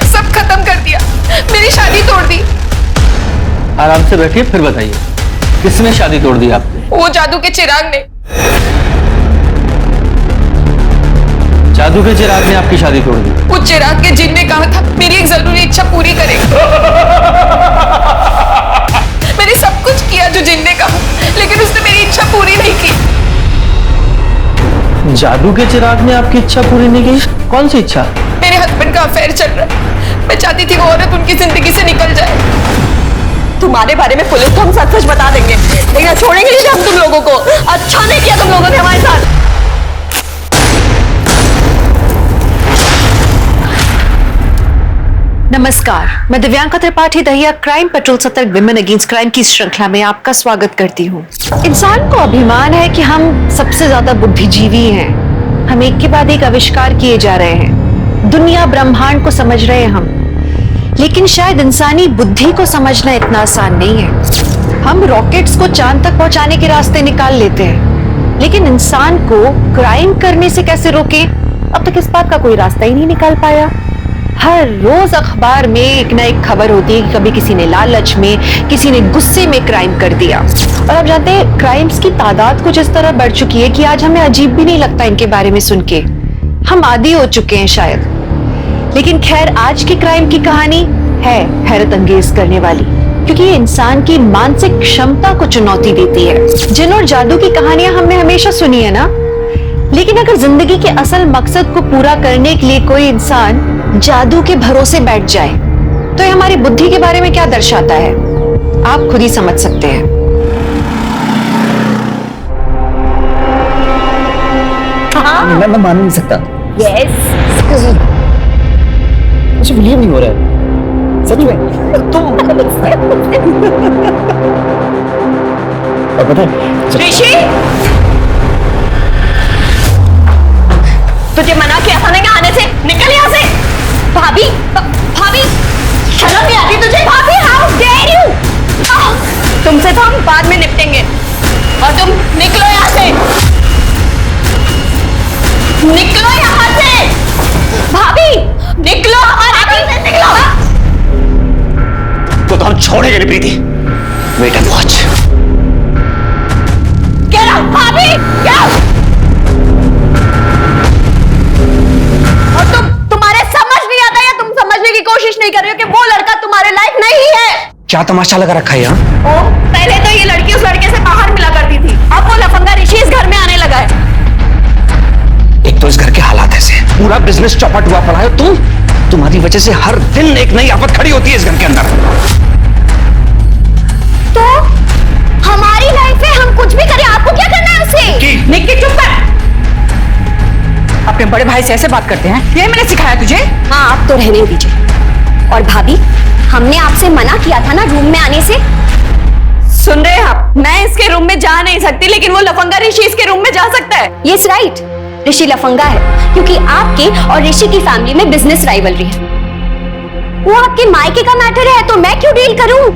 सब खत्म कर दिया, मेरी शादी तोड़ दी। आराम से बैठिए, फिर बताइए किसने शादी तोड़ दी आपने? वो जादू के चिराग ने। जादू के चिराग ने आपकी शादी तोड़ दी? वो चिराग के जिन ने कहा था मेरी एक जरूरी इच्छा पूरी करेगा। मैंने सब कुछ किया जो जिन ने कहा, लेकिन उसने मेरी इच्छा पूरी नहीं की। जादू के चिराग ने आपकी इच्छा पूरी नहीं की? कौन सी इच्छा? मेरे हस्बैंड का अफेयर चल रहा है, मैं चाहती थी वो औरत उनकी जिंदगी से निकल जाए। तुम्हारे बारे में पुलिस को हम सच सच बता देंगे, लेकिन छोड़ेंगे नहीं हम तुम लोगों को। अच्छा नहीं किया तुम लोगों ने हमारे साथ। नमस्कार, मैं दिव्यांका त्रिपाठी दहिया क्राइम पेट्रोल सतर्क विमेन अगेंस्ट क्राइम की श्रृंखला में आपका स्वागत करती हूँ। इंसान को अभिमान है कि हम सबसे ज्यादा बुद्धिजीवी हैं। हम एक के बाद एक आविष्कार किए जा रहे हैं, दुनिया ब्रह्मांड को समझ रहे हैं हम, लेकिन शायद इंसानी बुद्धि को समझना इतना आसान नहीं है। हम रॉकेट्स को चांद तक पहुंचाने के रास्ते निकाल लेते हैं, लेकिन इंसान को क्राइम करने से कैसे रोकें, अब तक इस बात का कोई रास्ता ही नहीं निकाल पाया। हर रोज अखबार में एक ना एक खबर होती है कि कभी किसी ने लालच में, किसी ने गुस्से में क्राइम कर दिया। और आप जानते हैं क्राइम्स की तादाद कुछ इस तरह बढ़ चुकी है कि आज हमें अजीब भी नहीं लगता इनके बारे में सुन के, हम आदी हो चुके हैं शायद। लेकिन खैर, आज की क्राइम की कहानी है हैरत अंगेज करने वाली, क्योंकि ये इंसान की मानसिक क्षमता को चुनौती देती है। जिन और जादू की कहानियां हमने हमेशा सुनी है ना, लेकिन अगर जिंदगी के असल मकसद को पूरा करने के लिए कोई इंसान जादू के भरोसे बैठ जाए तो ये हमारी बुद्धि के बारे में क्या दर्शाता है, आप खुद ही समझ सकते हैं। मैं मान नहीं सकता। यस, मुझे बिलीव नहीं हो रहा है सच में। तुम और पता है ऋषि, तुझे मना किया था ना कि आने से, निकल यहाँ से। भाभी, भाभी शर्म नहीं आती तुझे? भाभी, हाउ डेयर यू। तुमसे तो हम बाद में निपटेंगे, और तुम निकलो यहाँ से, निकलो यहाँ से। भाभी निकलो, हमारे घर से निकलो। तो हम छोड़ेंगे नहीं Preeti. Wait and watch. Get out भाभी, गेट आउट। और तुम्हारे समझ नहीं आता या तुम समझने की कोशिश नहीं कर रहे हो कि वो लड़का तुम्हारे लायक नहीं है? क्या तमाशा लगा रखा है यहाँ? ओ, पहले तो ये लड़की उस लड़के से बाहर मिला करती थी, अब वो लफंगा ऋषि इस घर में आने लगा है। एक तो इस घर के हालात ऐसे, पूरा बिजनेस चौपट हुआ पड़ा है। तुम्हारी वजह से हर दिन एक नई आफत खड़ी होती है इस घर के अंदर। तो हमारी लाइफ में हम कुछ भी करें, आपको क्या करना है उससे? निक्की चुप कर। अपने बड़े भाई से ऐसे बात करते हैं, ये मैंने सिखाया तुझे? हाँ, आप तो रहने दीजिए। और भाभी, हमने आपसे मना किया था ना रूम में आने से। सुन रहे हैं आप? मैं इसके रूम में जा नहीं सकती, लेकिन वो लफंगा ऋषि इसके रूम में जा सकता है। यस राइट, ऋषि लफंगा है क्योंकि आपके और ऋषि की फैमिली में बिजनेस राइवलरी है। वो आपके मायके का मैटर है, तो मैं क्यों डील करूं?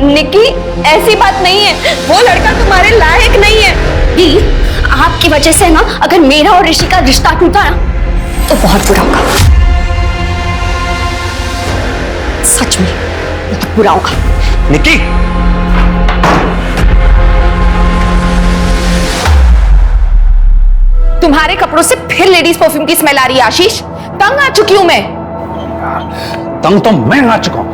निक्की, ऐसी बात नहीं है, वो लड़का तुम्हारे लायक नहीं है। दी, आपकी वजह से ना अगर मेरा और ऋषि का रिश्ता टूटा ना तो बहुत बुरा होगा। सच में बहुत बुरा होगा। निक्की, तुम्हारे कपड़ों से फिर लेडीज परफ्यूम की स्मेल आ रही है आशीष, तंग आ चुकी हूं मैं। तंग तो मैं आ चुका हूं।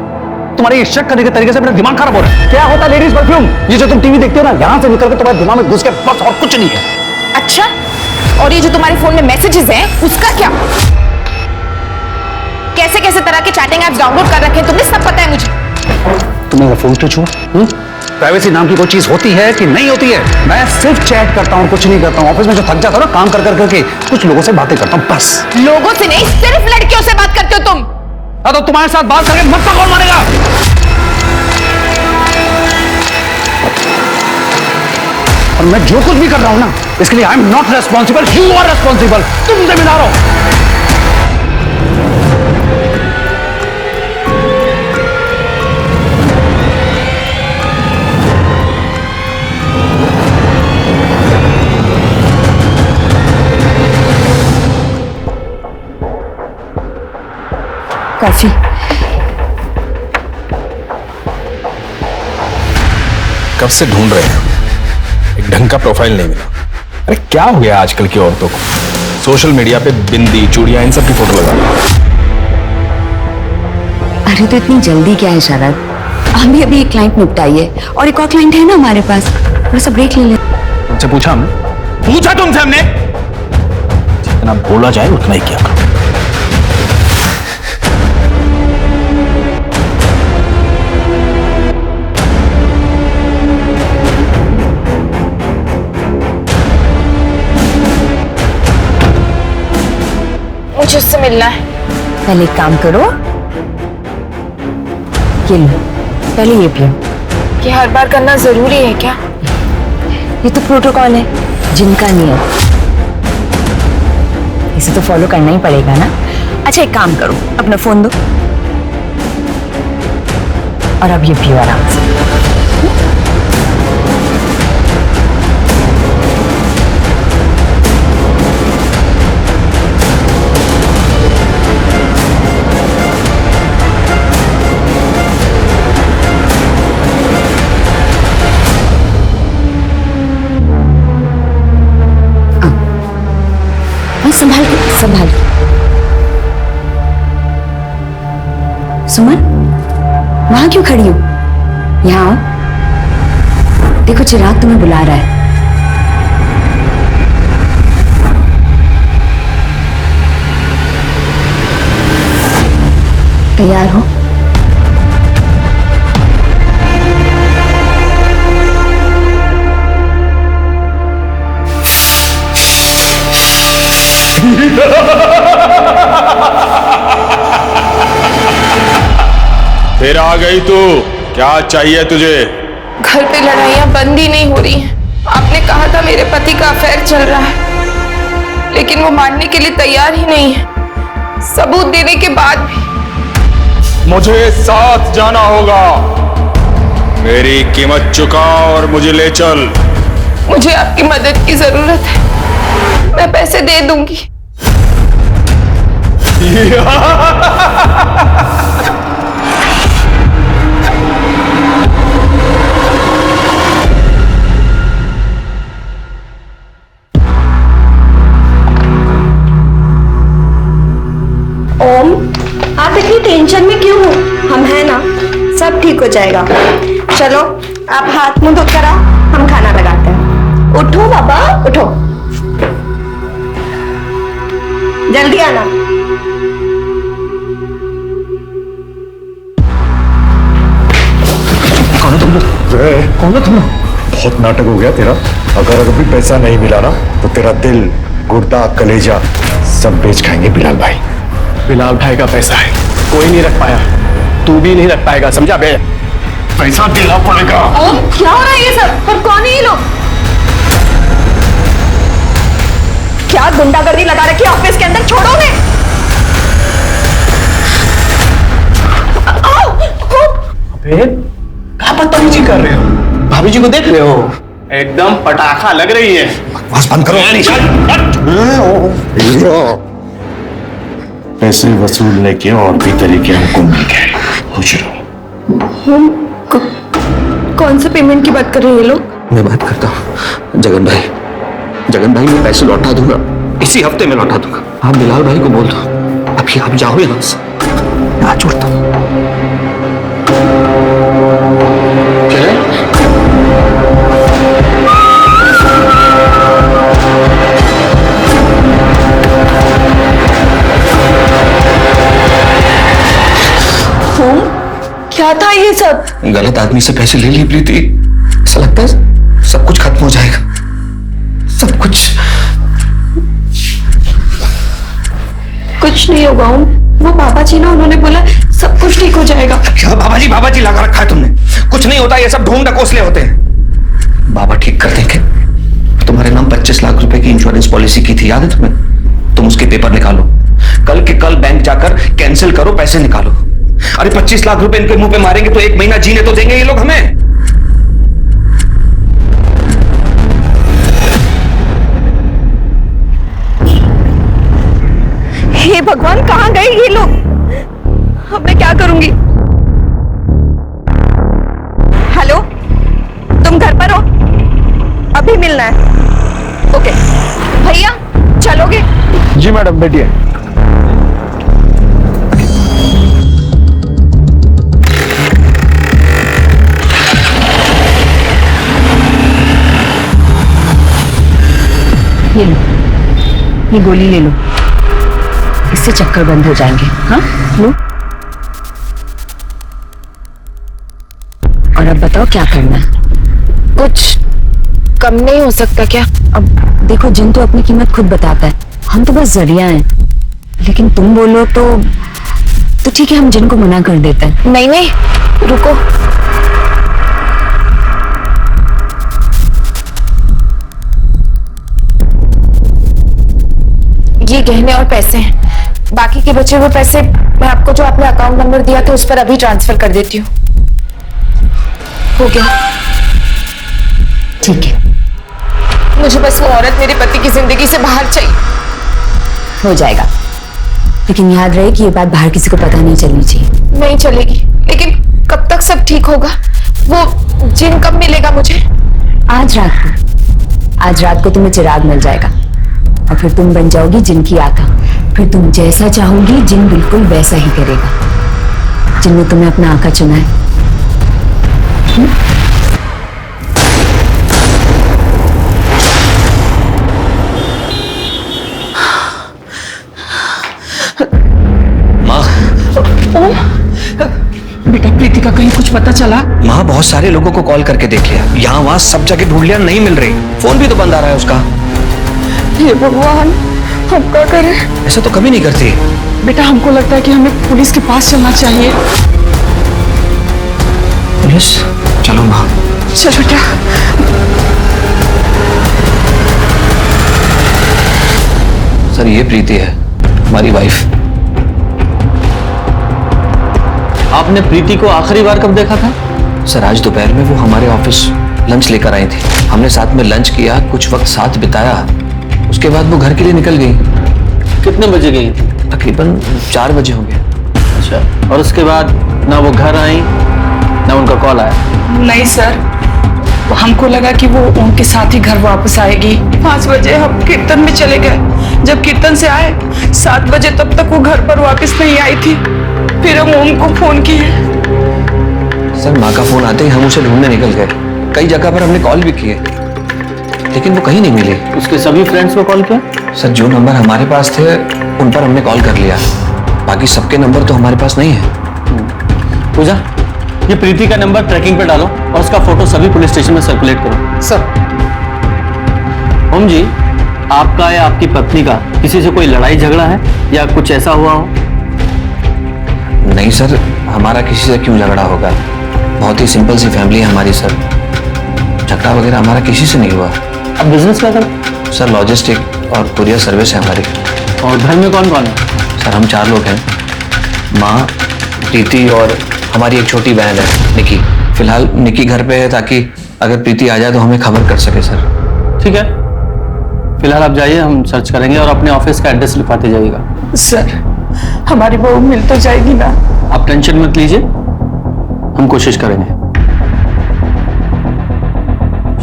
तुम्हारे ये शक करने के तरीके से मेरा दिमाग खराब हो रहा है। क्या होता है लेडीज परफ्यूम? ये जो तुम टीवी देखते हो ना, यहां से निकल के तुम्हारे दिमाग में घुस के बस, और कुछ नहीं है। अच्छा, और ये जो तुम्हारे फोन में मैसेजेस हैं उसका क्या? कैसे कैसे तरह के चैटिंग ऐप्स डाउनलोड कर रखे हैं तुमने, सब पता है मुझे। तुम मेरा फोन क्यों छुआ? प्राइवेसी नाम की कोई चीज होती है कि नहीं होती है? मैं सिर्फ चैट करता हूँ, कुछ नहीं करता हूँ। ऑफिस में जो थक जाता हूँ ना काम कर करके, कुछ लोगों से बातें करता हूँ बस। लोगों से नहीं, सिर्फ लड़कियों से बात करते हो तुम। तो तुम्हारे साथ बात करके मत कौन मानेगा? और मैं जो कुछ भी कर रहा हूं ना, इसके लिए I am not responsible, you are responsible. तुम जिम्मेदार हो। कॉफी। कब से ढूंढ रहे हैं, एक ढंग का प्रोफाइल नहीं मिला। अरे क्या हो गया आजकल की औरतों को, सोशल मीडिया पे बिंदी चूड़ियां इन सब की फोटो लगा। अरे तो इतनी जल्दी क्या है शरद, हम अभी एक क्लाइंट निपटाइए और एक और क्लाइंट है ना हमारे पास, थोड़ा सा ब्रेक ले ले। तुमसे पूछा हमने? पूछा तुमसे हमने? जितना बोला जाए उतना ही किया करो। मुझे उससे मिलना है। पहले एक काम करो, ये लो, पहले ये पियो। ये हर बार करना जरूरी है क्या? ये तो प्रोटोकॉल है, जिनका नियम, इसे तो फॉलो करना ही पड़ेगा ना। अच्छा एक काम करो, अपना फोन दो और अब ये पियो आराम से। संभाल के, संभाल के। सुमन, वहां क्यों खड़ी हो? यहाँ आओ, देखो चिराग तुम्हें बुला रहा है। तैयार हो? फिर आ गई तू, क्या चाहिए तुझे? घर पे लड़ाइयां बंद ही नहीं हो रही हैं। आपने कहा था मेरे पति का अफेयर चल रहा है, लेकिन वो मानने के लिए तैयार ही नहीं है। सबूत देने के बाद भी। मुझे साथ जाना होगा, मेरी कीमत चुका और मुझे ले चल। मुझे आपकी मदद की जरूरत है, मैं पैसे दे दूंगी। ओम, आप इतनी टेंशन में क्यों हो? हम हैं ना, सब ठीक हो जाएगा। चलो आप हाथ मुंह धोकर आओ, हम खाना लगाते हैं। उठो बाबा, उठो, जल्दी आना। कौन हो तुम लोग? कौन हो तुम लोग? बहुत नाटक हो गया तेरा। अगर अभी पैसा नहीं मिला ना तो तेरा दिल, गुर्दा, कलेजा सब बेच खाएंगे बिलाल भाई। बिलाल भाई का पैसा है, कोई नहीं रख पाया, तू भी नहीं रख पाएगा, समझा बे? पैसा देना पड़ेगा। ओम, क्या हो रहा है ये सब? और कौन है ये लोग? क्या गुंडागर्दी लगा रखी है ऑफिस के अंदर? छोड़ो उन्हें। अबे क्या बदतमीजी कर रहे हो? भाभी जी को देख रहे हो? एकदम पटाखा लग रही है। बस बंद करो। पैसे वसूलने के और भी तरीके हमको मिल गए, खुश रहो। कौन से पेमेंट की बात कर रहे हैं ये लोग? मैं बात करता हूँ जगन भाई। जगन भाई मैं पैसे लौटा दूंगा, इसी हफ्ते में लौटा दूंगा। आप बिलाल भाई को बोल दो अभी आप जाओ यहाँ से, आज छोड़ता हूँ। चले? क्या था ये सब? गलत आदमी से पैसे ले लिए प्रीति, ऐसा लगता है सब कुछ खत्म हो जाएगा, सब कुछ। कुछ नहीं होगा ओम, वो बाबा जी ना, उन्होंने बोला सब कुछ ठीक हो जाएगा। क्या बाबा जी लगा रखा है तुमने? कुछ नहीं होता, ये सब ढोंग ढकोसले होते हैं। बाबा ठीक कर देंगे। तुम्हारे नाम 25 लाख रुपए की इंश्योरेंस पॉलिसी की थी, याद है तुम्हें? तुम उसके पेपर निकालो, कल के कल बैंक जाकर कैंसिल करो, पैसे निकालो। अरे 25 लाख रुपए इनके मुंह पे मारेंगे तो 1 महीना जीने तो देंगे ये लोग हमें। हे भगवान, कहां गए ये लोग? मिलना है। ओके भैया चलोगे? जी मैडम बैठिए। ये लो, ये गोली ले लो, इससे चक्कर बंद हो जाएंगे। हाँ लो। और अब बताओ क्या करना है? कुछ कम नहीं हो सकता क्या? अब देखो, जिन तो अपनी कीमत खुद बताता है, हम तो बस जरिया हैं। लेकिन तुम बोलो तो ठीक है, हम जिन को मना कर देते हैं। नहीं नहीं, रुको। ये गहने और पैसे हैं, बाकी के बचे हुए पैसे मैं आपको जो आपने अकाउंट नंबर दिया था उस पर अभी ट्रांसफर कर देती हूँ। हो गया? ठीक है, मुझे बस वो औरत मेरे पति की जिंदगी से बाहर चाहिए। हो जाएगा, लेकिन याद रहे कि ये बात बाहर किसी को पता नहीं चलनी चाहिए। नहीं चलेगी, लेकिन कब तक सब ठीक होगा? वो जिन कब मिलेगा मुझे? आज रात को तुम्हें चिराग मिल जाएगा और फिर तुम बन जाओगी जिन की आका। फिर तुम जैसा चाहोगी जिन बिल्कुल वैसा ही करेगा। जिन ने तुम्हें अपना आका चुना है। माँ, बेटा प्रीति का कहीं कुछ पता चला? माँ बहुत सारे लोगों को कॉल करके देख लिया, यहाँ वहाँ सब जगह ढूंढ लिया, नहीं मिल रही। फोन भी तो बंद आ रहा है उसका। हे भगवान, हम क्या करें? ऐसा तो कभी नहीं करती। बेटा हमको लगता है कि हमें पुलिस के पास चलना चाहिए। पुलिस? चलो माँ। चल बेटा। सर ये प्रीति है, हमारी वाइफ। आपने प्रीति को आखिरी बार कब देखा था? सर आज दोपहर में वो हमारे ऑफिस लंच लेकर आई थी। हमने साथ में लंच किया, कुछ वक्त साथ बिताया। उसके बाद वो घर के लिए निकल गई। कितने बजे गई थी? तकरीबन 4 बजे होंगे। अच्छा, और उसके बाद ना वो घर आई ना उनका कॉल आया? नहीं सर, हमको लगा कि वो उनके साथ ही घर वापस आएगी। 5 बजे हम कीर्तन में चले गए। जब कीर्तन से आए 7 बजे, तब तक वो घर पर वापस नहीं आई थी। फिर हम उनको फोन किए। सर माँ का फोन आते ही हम उसे ढूंढने निकल गए। कई जगह पर हमने कॉल भी किए, लेकिन वो कहीं नहीं मिली। उसके सभी फ्रेंड्स को कॉल किया? सर जो नंबर हमारे पास थे उन पर हमने कॉल कर लिया, बाकी सबके नंबर तो हमारे पास नहीं है। पूजा, ये प्रीति का नंबर ट्रैकिंग पे डालो और उसका फोटो सभी पुलिस स्टेशन में सर्कुलेट करो। सर। ओम जी, आपका या आपकी पत्नी का किसी से कोई लड़ाई झगड़ा है या कुछ ऐसा हुआ हो? नहीं सर, हमारा किसी से क्यों झगड़ा होगा? बहुत ही सिंपल सी फैमिली है हमारी सर। झगड़ा वगैरह हमारा किसी से नहीं हुआ। अब बिजनेस क्या करें? सर लॉजिस्टिक और कुरियर सर्विस है हमारी। और घर में कौन कौन है? सर हम 4 लोग हैं, माँ, प्रीति और हमारी एक छोटी बहन है निकी। फिलहाल निकी घर पे है ताकि अगर प्रीति आ जाए तो हमें खबर कर सके सर। ठीक है, फिलहाल आप जाइए, हम सर्च करेंगे और अपने ऑफिस का एड्रेस लिखवाते जाइएगा। सर हमारी बहू मिल तो जाएगी ना? आप टेंशन मत लीजिए, हम कोशिश करेंगे।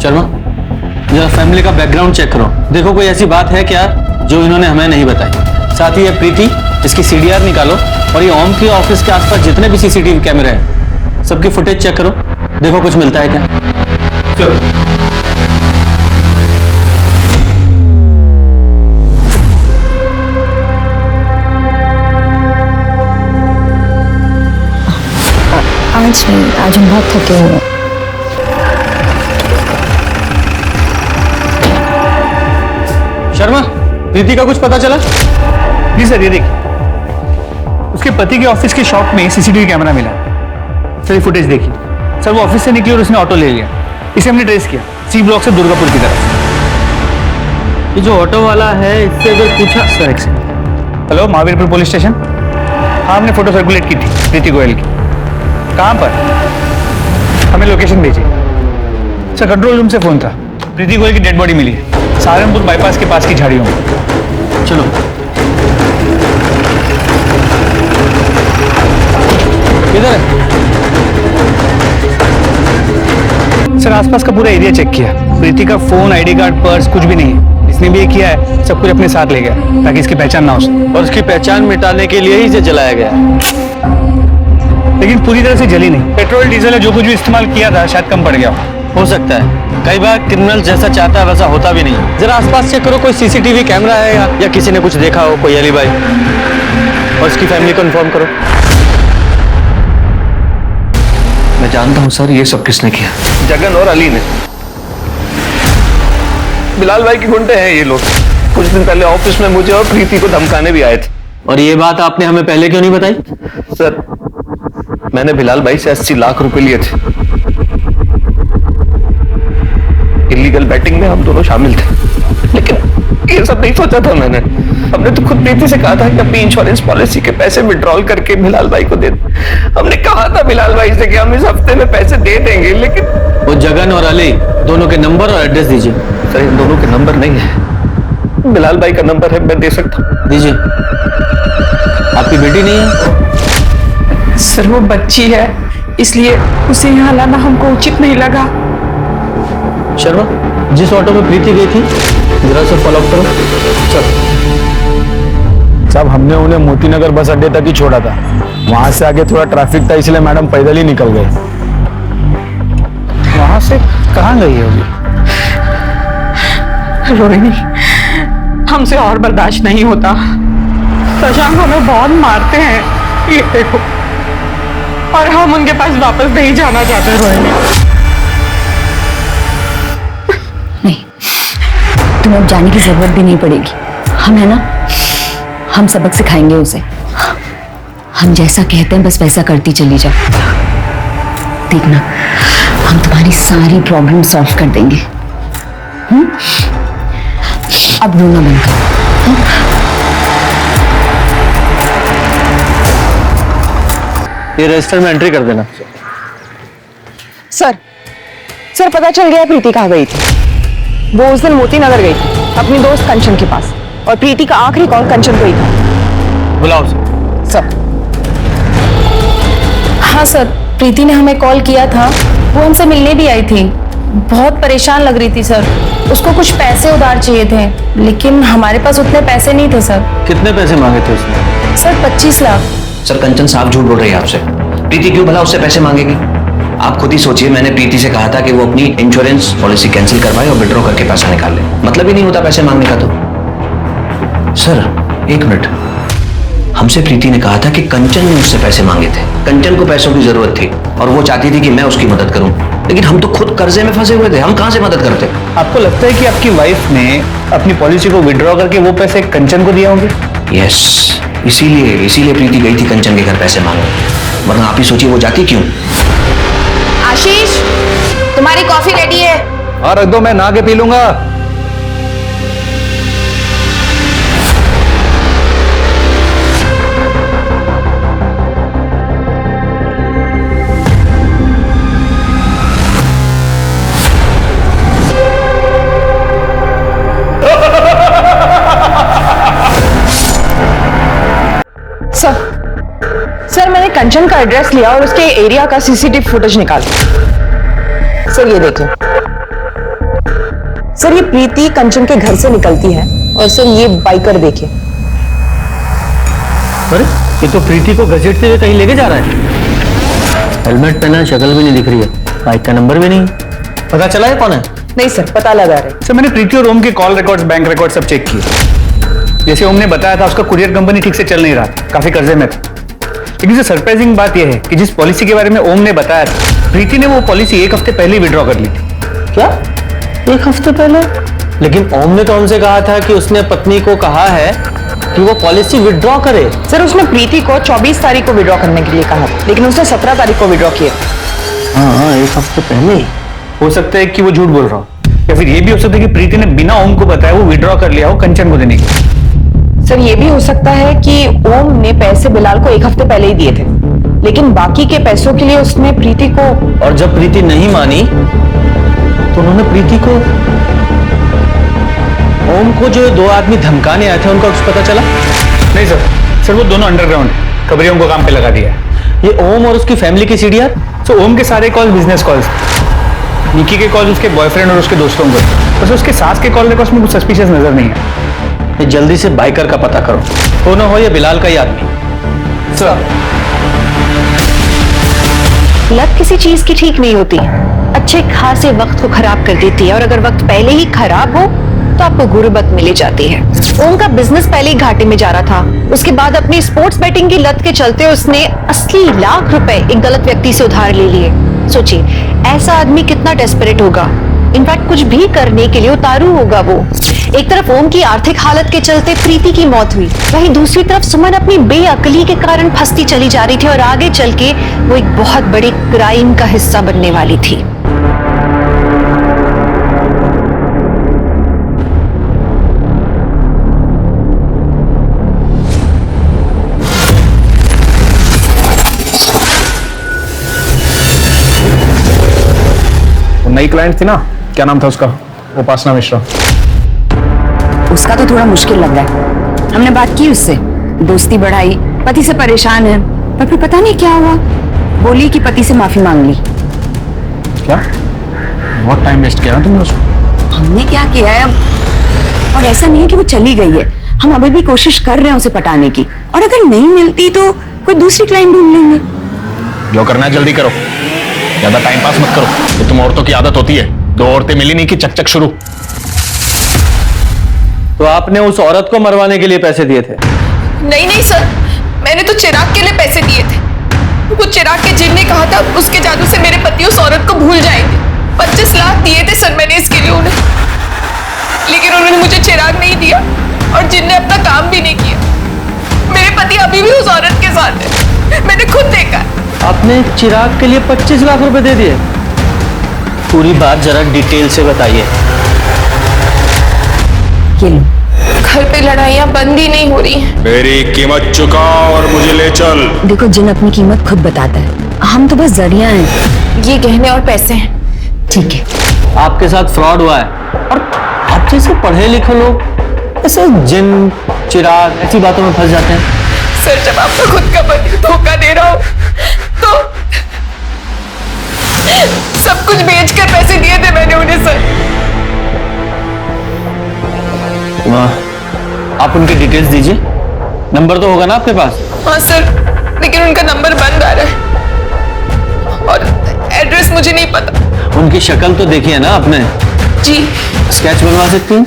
शर्मा, जरा फैमिली का बैकग्राउंड चेक करो, देखो कोई ऐसी बात है क्या जो इन्होंने हमें नहीं बताई। साथ ही ये प्रीति, इसकी CDR निकालो और ये ओम के ऑफिस के आसपास जितने भी CCTV कैमरे हैं सबकी फुटेज चेक करो, देखो कुछ मिलता है क्या। चलो। आज नहीं, आज हम बहुत थके हुए हैं। शर्मा, प्रीति का कुछ पता चला? जी सर, ये देखिए, उसके पति के ऑफिस के शॉप में CCTV कैमरा मिला। सर ये फुटेज देखिए। सर वो ऑफिस से निकली और उसने ऑटो ले लिया। इसे हमने ट्रेस किया C ब्लॉक से दुर्गापुर की तरफ। ये जो ऑटो वाला है, इससे अगर पूछा। सर एक second. Hello, Mahavirpur police station. हाँ, हमने फोटो सर्कुलेट की थी प्रीति गोयल की। कहाँ पर? हमें लोकेशन भेजिए। सर कंट्रोल रूम से फोन था, प्रीति गोयल की डेड बॉडी मिली है सहारनपुर बाईपास के पास की झाड़ियों में। चलो। किधर है? सर आसपास का पूरा एरिया चेक किया, प्रीति का फोन, आईडी कार्ड, पर्स कुछ भी नहीं है। इसने भी ये किया है, सब कुछ अपने साथ ले गया ताकि इसकी पहचान ना हो सके। और उसकी पहचान मिटाने के लिए ही इसे जलाया गया है। लेकिन पूरी तरह से जली नहीं। पेट्रोल डीजल जो कुछ भी इस्तेमाल किया था शायद कम पड़ गया हो सकता है, कई बार क्रिमिनल जैसा चाहता है वैसा होता भी नहीं। जरा आसपास चेक करो, कोई सीसीटीवी कैमरा है या किसी ने कुछ देखा हो, कोई एलिबाई, और उसकी फैमिली को इन्फॉर्म करो। मैं जानता हूं सर ये सब किसने किया। जगन और अली ने। बिलाल भाई के गुंडे हैं ये लोग। कुछ दिन पहले ऑफिस में मुझे और प्रीति को धमकाने भी आए थे। और ये बात आपने हमें पहले क्यों नहीं बताई? सर मैंने बिलाल भाई से 80 लाख रुपए लिए थे। इलीगल बैटिंग में हम दोनों शामिल थे, लेकिन ये सब नहीं सोचा था मैंने। हमने तो खुद प्रीति से कहा था कि अपनी इंश्योरेंस पॉलिसी के पैसे विड्रॉल करके बिलाल भाई को दे दे। हमने कहा था बिलाल भाई से कि हम इस हफ्ते में पैसे दे देंगे, लेकिन वो जगन और अली दोनों के नंबर और एड्रेस दीजिए। सर इन दोनों के नंबर नहीं है, बिलाल भाई का नंबर है, मैं दे सकता हूँ। दीजिए। आपकी बेटी नहीं है? सर वो बच्ची है, इसलिए उसे यहाँ लाना हमको उचित नहीं लगा। शर्मा, जिस ऑटो में प्रीति गई थी जरा से फॉलो अप करो। साहब हमने उन्हें मोतीनगर बस अड्डे तक ही छोड़ा था, वहां से आगे थोड़ा ट्रैफिक था इसलिए मैडम पैदल ही निकल गए। वहां से कहाँ गई होगी? रोहिणी, हमसे और बर्दाश्त नहीं होता। शशांक हमें बहुत मारते हैं, ये देखो, और हम उनके पास वापस नहीं जाना चाहते। रोहिणी नहीं, तुम्हें अब जाने की जरूरत भी नहीं पड़ेगी। हम है ना, हम सबक सिखाएंगे उसे। हम जैसा कहते हैं बस वैसा करती चली जा। देखना, हम तुम्हारी सारी प्रॉब्लम सॉल्व कर देंगे। अब रोना बंद करो। ये रजिस्टर में एंट्री कर देना। सर पता चल गया प्रीति कहाँ गई थी। वो उस दिन मोती नगर गई थी अपनी दोस्त कंचन के पास, और प्रीति का आखिरी कॉल कंचन को ही था। बुलाओ उसे। सर। हाँ सर, प्रीति ने हमें कॉल किया था, वो हमसे मिलने भी आई थी। बहुत परेशान लग रही थी सर, उसको कुछ पैसे उधार चाहिए थे, लेकिन हमारे पास उतने पैसे नहीं थे सर। कितने पैसे मांगे थे उसने? सर 25 लाख। सर कंचन साहब झूठ बोल रही है आपसे। प्रीति क्यों भला उससे पैसे मांगेगी? आप खुद ही सोचिए, मैंने प्रीति से कहा था कि वो अपनी इंश्योरेंस पॉलिसी कैंसिल करवाए और विड्रॉ करके पैसा निकाल ले। मतलब ही नहीं होता पैसे मांगने का। तो सर एक मिनट, हमसे प्रीति ने कहा था कि कंचन ने उससे पैसे मांगे थे। कंचन को पैसों की जरूरत थी और वो चाहती थी कि मैं उसकी मदद करूं, लेकिन हम तो खुद कर्जे में फंसे हुए थे, हम कहां से मदद करते? आपको लगता है कि आपकी वाइफ ने अपनी पॉलिसी को विड्रॉ करके वो पैसे कंचन को दिए होंगे? यस, इसीलिए प्रीति गई थी कंचन के घर पैसे मांगने, वरना आप ही सोचिए वो जाती क्यों। आशीष, तुम्हारी कॉफी रेडी है। और रख दो, मैं नहा के पी लूंगा। सर मैंने कंचन का एड्रेस लिया और उसके एरिया का सीसीटीवी फुटेज निकाला। सर ये देखिए, सर ये प्रीति कंचन के घर से निकलती है, और सर ये बाइकर देखिए। अरे ये तो प्रीति को घसीटते हुए कहीं लेके जा रहा है। हेलमेट पहना, शक्ल भी नहीं दिख रही है, बाइक का नंबर भी नहीं। पता चला है कौन है? नहीं सर, पता लगा रहे। सर मैंने प्रीति और ओम के कॉल रिकॉर्ड्स, बैंक रिकॉर्ड सब चेक किए। जैसे ओम ने बताया था, उसका कुरियर कंपनी ठीक से चल नहीं रहा था, काफी कर्जे में था। लेकिन जो सरप्राइजिंग बात यह है कि जिस पॉलिसी के बारे में ओम ने बताया था, प्रीति ने वो पॉलिसी एक हफ्ते पहले विड्रॉ कर ली थी। क्या? एक हफ्ते पहले? लेकिन ओम ने तो हमसे कहा था कि उसने पत्नी को कहा है कि वो पॉलिसी विड्रॉ करे। सर उसने प्रीति को 24 तारीख को विड्रॉ करने के लिए कहा, लेकिन उसने 17 तारीख को विड्रॉ किया। हाँ, एक हफ्ते पहले ही। हो सकता है कि वो झूठ बोल रहा हो, या फिर ये भी हो सकता है कि प्रीति ने बिना ओम को बताया वो विड्रॉ कर लिया हो कंचन को देने के लिए। सर ये भी हो सकता है कि ओम ने पैसे बिलाल को एक हफ्ते पहले ही दिए थे, लेकिन बाकी के पैसों के लिए उसने प्रीति को, और जब प्रीति नहीं मानी तो उन्होंने प्रीति को, ओम को जो 2 आदमी धमकाने आए थे उनका कुछ पता चला? नहीं सर वो दोनों अंडरग्राउंड खबरियों को काम पे लगा दिया। ये ओम और उसकी फैमिली की सीडीआर? तो ओम के सारे कॉल बिजनेस कॉल्स, निकी के कॉल उसके बॉयफ्रेंड और उसके दोस्तों को, बस उसके सास के कॉल देखो उसमें कुछ सस्पिशियस नजर नहीं है। ये जल्दी से बाइकर का पता करो, हो ना हो ये बिलाल का ही आदमी। सर, लत किसी चीज की ठीक नहीं होती, अच्छे खासे वक्त को खराब कर देती है, और अगर वक्त पहले ही खराब हो तो आपको गुर्बत मिली जाती है। ओम का बिजनेस पहले ही घाटे में जा रहा था, उसके बाद अपनी स्पोर्ट्स बेटिंग की लत के चलते उसने 80 लाख रुपए एक गलत व्यक्ति से उधार ले लिए। सोचिए ऐसा आदमी कितना डेस्परेट होगा, इनफैक्ट कुछ भी करने के लिए उतारू होगा वो। एक तरफ ओम की आर्थिक हालत के चलते प्रीति की मौत हुई, वहीं दूसरी तरफ सुमन अपनी बेअक्ली के कारण फंसती चली जा रही थी और आगे चल के वो एक बहुत बड़े क्राइम का हिस्सा बनने वाली थी। नई क्लाइंट थी ना, क्या नाम था उसका, उपासना मिश्रा। उसका तो थोड़ा मुश्किल लग रहा है। हमने बात की उससे, दोस्ती बढ़ाई, पति से परेशान है, पर फिर पता नहीं क्या हुआ, बोली कि पति से माफी मांग ली। क्या बहुत टाइम वेस्ट किया ना तुमने उसको। हमने क्या किया है अब, और ऐसा नहीं है कि वो चली गई है, हम अभी भी कोशिश कर रहे हैं उसे पटाने की, और अगर नहीं मिलती तो कोई दूसरी क्लाइंट ढूंढ लेंगे। जो करना है जल्दी करो, ज्यादा टाइम पास मत करो, ये तुम औरतों की आदत होती है। 2 औरतें मिली नहीं कि चक चक शुरू। तो आपने उस औरत को मरवाने के लिए पैसे दिए थे? नहीं नहीं सर, मैंने तो चिराग के लिए पैसे दिए थे। वो चिराग के जिन ने कहा था उसके जादू से मेरे पति उस औरत को भूल जाएंगे। 25 लाख दिए थे सर मैंने इसके लिए उन्हें, लेकिन उन्होंने मुझे चिराग नहीं दिया और जिन ने अपना काम भी नहीं किया। मेरे पति अभी भी उस औरत के साथ है, मैंने खुद देखा। आपने चिराग के लिए 25 लाख रुपए दे दिए? पूरी बात जरा डिटेल से बताइए। घर पे लड़ाइयाँ बंद ही नहीं हो रही हैं। मेरी कीमत चुका और मुझे ले चल। देखो जिन अपनी कीमत खुद बताता है, हम तो बस जरिया हैं। ये गहने और पैसे हैं। ठीक है, आपके साथ फ्रॉड हुआ है, और आप जैसे पढ़े लिखे लोग ऐसे जिन चिराग ऐसी बातों में फंस जाते हैं। सर जब आपका खुद का पति धोखा दे रहा हो तो सब कुछ बेचकर पैसे दिए थे मैंने उन्हें सर। वाह, आप उनकी डिटेल्स दीजिए, नंबर तो होगा ना आपके पास? हाँ सर, लेकिन उनका नंबर बंद आ रहा है और एड्रेस मुझे नहीं पता। उनकी शक्ल तो देखी है ना आपने? जी। स्केच बनवा सकती हैं?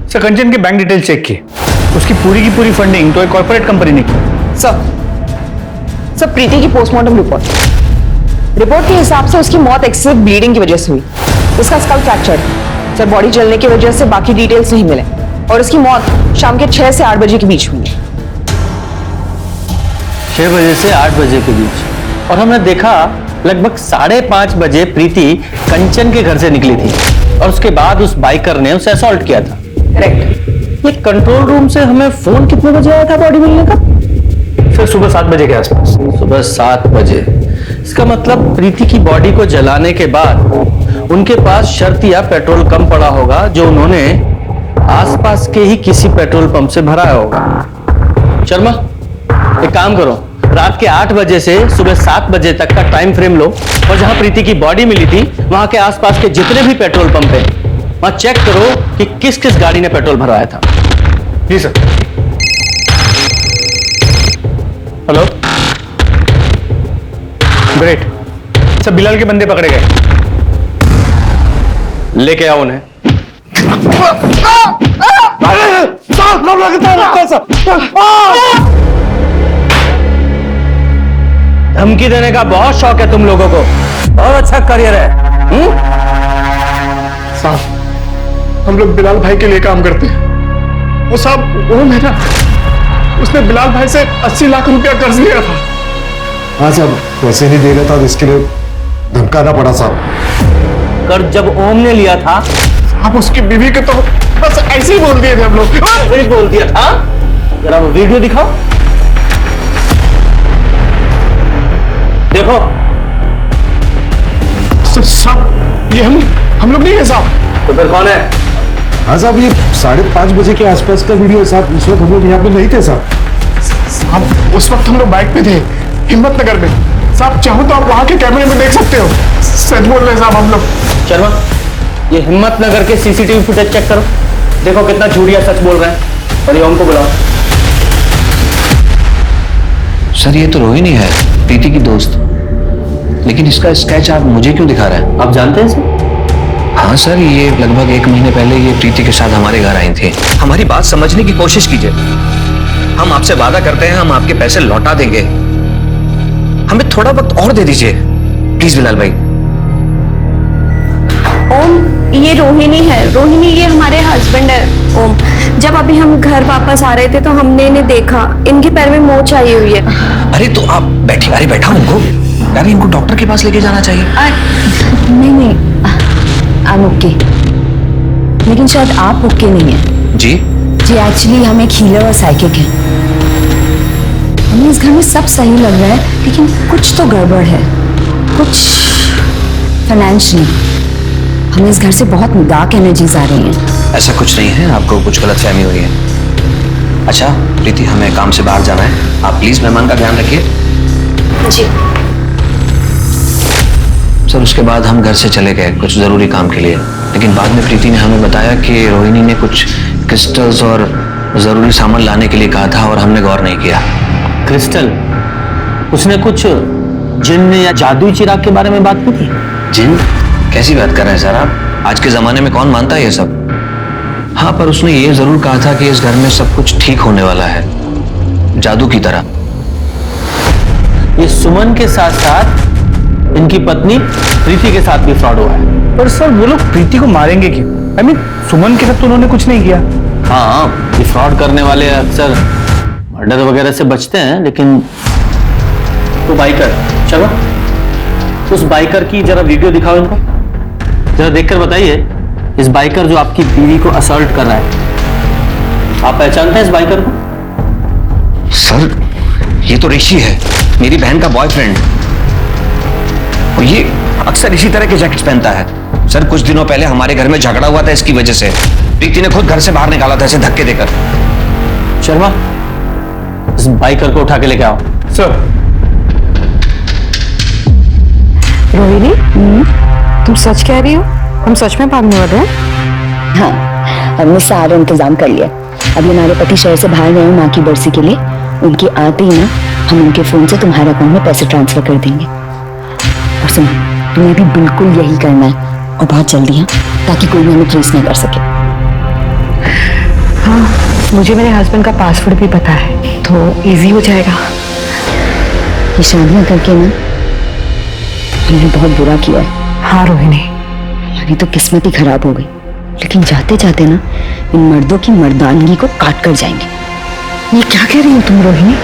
सर कंचन के बैंक डिटेल चेक किए, उसकी पूरी की पूरी फंडिंग तो एक कॉर्पोरेट कंपनी ने की। सर प्रीति की पोस्टमार्टम रिपोर्ट के हिसाब से उसकी मौत एक्सेसिव ब्लीडिंग की वजह से हुई। उसका स्कल फ्रैक्चर, सर बॉडी जलने की वजह से बाकी डिटेल्स नहीं मिले, और उसकी मौत शाम के 6 से 8 बजे के बीच हुई है। 6 बजे से 8 बजे के बीच, और हमने देखा लगभग 5:30 बजे प्रीति कंचन के घर से निकली थी, और उसके बाद उस बाइकर ने उसे असॉल्ट किया था। करेक्ट। ये कंट्रोल रूम से हमें फोन कितने बजे आया था बॉडी मिलने का? सर सुबह 7 बजे के आसपास। सुबह 7 बजे। इसका मतलब प्रीति की बॉडी को जलाने के बाद उनके पास शर्त या पेट्रोल कम पड़ा होगा, जो उन्होंने आसपास के ही किसी पेट्रोल पंप से भराया होगा। शर्मा, एक काम करो, रात के 8 बजे से सुबह 7 बजे तक का टाइम फ्रेम लो, और जहां प्रीति की बॉडी मिली थी वहां के आसपास के जितने भी पेट्रोल पंप है वहां चेक करो कि किस किस गाड़ी ने पेट्रोल भरवाया था। जी sir. Hello, great sir, Bilal के बंदे पकड़े गए। लेके आओ उन्हें। धमकी देने का बहुत शौक है तुम लोगों को, बहुत अच्छा करियर है। साहब हम लोग बिलाल भाई के लिए काम करते हैं। वो साहब वो मेरा, उसने बिलाल भाई से 80 लाख रुपया कर्ज लिया था। हाँ साहब, पैसे नहीं दे रहा था तो इसके लिए धमकाना पड़ा साहब। कर्ज जब ओम ने लिया था, आप उसकी बीवी के तो बस ऐसे ही बोल दिए थे हम लोग। ऐसे बोल दिया था? जरा वो वीडियो दिखाओ। देखो साहब ये हम लोग नहीं है साहब। तो फिर कौन है? हाँ साहब, ये 5:30 बजे के आसपास का वीडियो है साहब। उस वक्त हम लोग यहाँ पे नहीं थे साहब। साहब उस वक्त हम लोग बाइक पे थे हिम्मतनगर में। साहब चाहो तो आप वहाँ के कैमरे में देख सकते हो। सच बोल रहे हैं साहब हम लोग। शर्मा, ये हिम्मतनगर के सीसीटीवी फुटेज चेक करो, देखो कितना झूठिया सच बोल रहे हैं। और ये ओम को बुलाओ। सर ये तो रोहिणी है, प्रीति की दोस्त, लेकिन इसका स्केच आप मुझे क्यों दिखा रहे हैं? आप जानते हैं इसे? हाँ सर, ये लगभग 1 महीने पहले ये प्रीति के साथ हमारे घर आई थी। हमारी बात समझने की कोशिश कीजिए। हम आपसे वादा करते हैं, हम आपके पैसे लौटा देंगे। हमें थोड़ा वक्त और दे दीजिए प्लीज बिलाल भाई। ओम, ये रोहिणी है। रोहिणी ये हमारे हस्बैंड है। ओम, जब अभी हम घर वापस आ रहे थे तो हमने इन्हें देखा, इनके पैर में मोच आई हुई है। अरे तो आप बैठिए। अरे बैठा उनको, अरे इनको डॉक्टर के पास लेके जाना चाहिए। नहीं आई एम ओके, लेकिन शायद आप ओके नहीं है। जी एक्चुअली हम एक हीलर और साइकिक हैं। हमें इस घर में सब सही लग रहा है, लेकिन कुछ तो गड़बड़ है, कुछ फाइनेंशियली। हमें इस घर से बहुत डार्क एनर्जीज आ रही हैं। ऐसा कुछ नहीं है, आपको कुछ गलतफहमी हुई है। अच्छा प्रीति, हमें काम से बाहर जाना है, आप प्लीज मेहमान का ध्यान रखिए। जी सर उसके बाद हम घर से चले गए कुछ जरूरी काम के लिए, लेकिन बाद में प्रीति ने हमें बताया कि रोहिणी ने कुछ क्रिस्टल्स और जरूरी सामान लाने के लिए कहा था और हमने गौर नहीं किया। क्रिस्टल? उसने कुछ जिन्न या जादुई चिराग के बारे में बात की थी? जिन? कैसी बात कर रहे हैं सर आप? आज के जमाने में कौन मानता है ये सब? हाँ, पर उसने ये जरूर कहा था कि इस घर में सब कुछ ठीक होने वाला है, जादू की तरह। ये सुमन के साथ साथ इनकी पत्नी प्रीति के साथ भी फ्रॉड हुआ है। पर सर वो लोग प्रीति को मारेंगे क्यों? आई मीन सुमन के साथ तो उन्होंने कुछ नहीं किया। हाँ, ये फ्रॉड करने वाले अक्सर मर्डर वगैरह से बचते हैं, लेकिन तो बाइकर, चलो उस बाइकर की जरा वीडियो दिखाओ इनको, जरा देखकर बताइए इस बाइकर जो आपकी बीवी को असॉल्ट कर रहा है, आप पहचानते हैं इस बाइकर को? सर ये तो ऋषि है, मेरी बहन का बॉयफ्रेंड, और ये अक्सर इसी तरह के जैकेट्स पहनता है। सर कुछ दिनों पहले हमारे घर में झगड़ा हुआ था इसकी वजह से। प्रीति ने खुद घर से बाहर निकाला था इसे धक्के देकर। शर्मा, इस बाइकर को उठा के लेके आओ। सर रोहिणी, तुम सच कह रही हो? हम सच में भागने वाले हैं? हाँ, हमने सारा इंतजाम कर लिया। अभी हमारे पति शहर से बाहर गए हैं माँ की बरसी के लिए। उनके आते ही ना हम उनके फोन से तुम्हारे अकाउंट में पैसे ट्रांसफर कर देंगे। और सुनो, तुम्हें भी बिल्कुल यही करना है, और बहुत जल्दी है, ताकि कोई भी हमें ट्रेस नहीं कर सके। हाँ, मुझे मेरे हस्बैंड का पासवर्ड भी पता है, तो इजी हो जाएगा। ये शादियां करके ना हमने बहुत बुरा किया है। हाँ रोहिणी, हमारी तो किस्मत ही खराब हो गई, लेकिन जाते जाते ना इन मर्दों की मर्दानगी को काट कर जाएंगे। ये क्या कह रही हो तुम रोहिणी?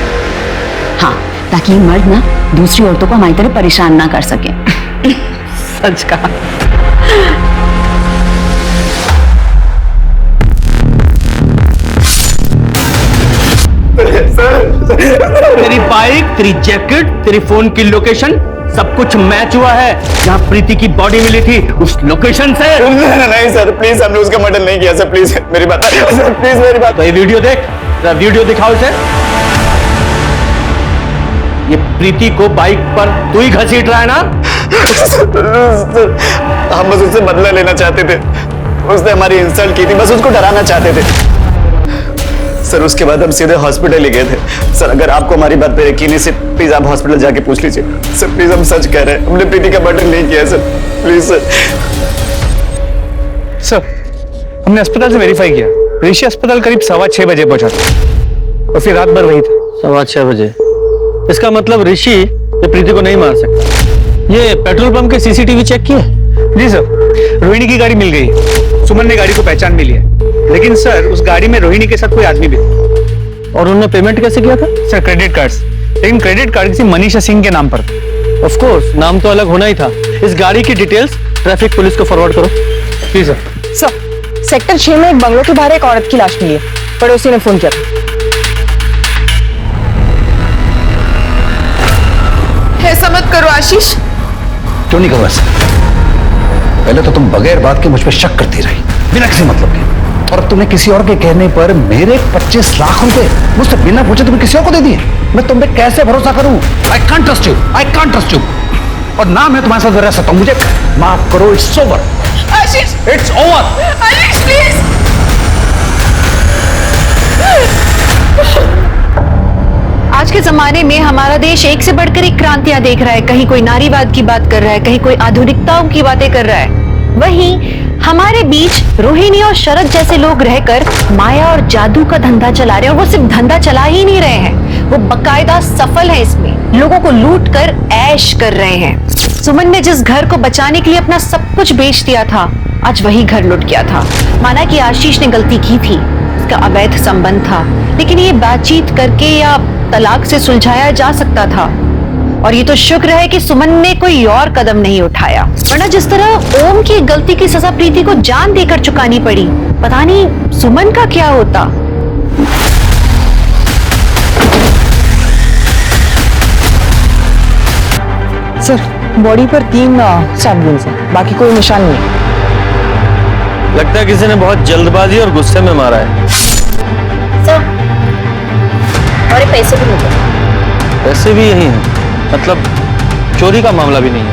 हाँ, ताकि ये मर्द ना दूसरी औरतों को हमारी तरह परेशान ना कर सके। सच कहा। तेरी बाइक, तेरी जैकेट, तेरी फोन की लोकेशन सब कुछ मैच हुआ है। जहाँ प्रीति की बॉडी मिली थी उस लोकेशन से। नहीं सर प्लीज, हमने उसका मर्डर नहीं किया सर, प्लीज मेरी बात सर, प्लीज मेरी बात। तो ये वीडियो देख, वीडियो दिखाओ इसे। ये प्रीति को बाइक पर तू ही घसीट रहा है ना? हम बस उससे बदला लेना चाहते थे, उसने हमारी इंसल्ट की थी, बस उसको डराना चाहते थे सर। उसके बाद हम सीधे हॉस्पिटल ले गए थे सर। अगर आपको हमारी बात पे यकीन है सर, प्लीज आप हॉस्पिटल जाके पूछ लीजिए सर, प्लीज हम सच कह रहे हैं, हमने प्रीति का मर्डर नहीं किया सर, प्लीज सर। सर हमने अस्पताल से वेरीफाई किया, ऋषि अस्पताल करीब 6:15 बजे पहुंचा था और फिर रात भर वही था। 6:15 बजे? इसका मतलब ऋषि ये प्रीति को नहीं मार सकता। ये पेट्रोल पंप के सीसीटीवी चेक किए? जी सर, रोहिणी की गाड़ी मिल गई, सुमन ने गाड़ी को पहचान भी लिया, लेकिन सर उस गाड़ी में रोहिणी के साथ कोई आदमी भी था। और उन्होंने पेमेंट कैसे किया था? सर क्रेडिट कार्ड, लेकिन क्रेडिट कार्ड किसी मनीषा सिंह के नाम पर था। ऑफ कोर्स, नाम तो अलग होना ही था। इस गाड़ी की डिटेल्स ट्रैफिक पुलिस को फॉरवर्ड करो। जी सर। सर, सेक्टर 6 में एक बंगलो के बाहर एक औरत की लाश मिली है, पड़ोसी ने फोन किया। ऐसा मत करो आशीष। क्यों नहीं करूँ ऐसा? पहले तो तुम बगैर बात के मुझ पर शक करती रही, बिना किसी मतलब के। और तुमने किसी और के कहने पर मेरे 25 लाख रुपए मुझसे बिना पूछे तुमने किसी और को दे दिए। मैं तुम पे कैसे भरोसा करूं? I can't trust you, I can't trust you. और ना मैं तुम्हारे साथ रह सकता हूं। मुझे माफ करो, it's over. Ashish, it's over. Ashish please. आज के जमाने में हमारा देश एक से बढ़कर एक क्रांतियां देख रहा है। कहीं कोई नारीवाद की बात कर रहा है, कहीं कोई आधुनिकताओं की बातें कर रहा है। वहीं हमारे बीच रोहिणी और शरद जैसे लोग रहकर माया और जादू का धंधा चला रहे हैं। और वो सिर्फ धंधा चला ही नहीं रहे हैं, वो बकायदा सफल है इसमें। लोगों को लूट कर ऐश कर रहे हैं। सुमन ने जिस घर को बचाने के लिए अपना सब कुछ बेच दिया था, आज वही घर लुट गया था। माना कि आशीष ने गलती की थी, उसका अवैध संबंध था, लेकिन ये बातचीत करके या तलाक से सुलझाया जा सकता था। और ये तो शुक्र है कि सुमन ने कोई और कदम नहीं उठाया, वरना जिस तरह ओम की गलती की सजा प्रीति को जान देकर चुकानी पड़ी, पता नहीं सुमन का क्या होता। सर, बॉडी पर 3 स्टैब वुंड्स हैं, बाकी कोई निशान नहीं। लगता है किसी ने बहुत जल्दबाजी और गुस्से में मारा है। सर, और पैसे भी नहीं। पैसे भी यही हैं, मतलब चोरी का मामला भी नहीं है।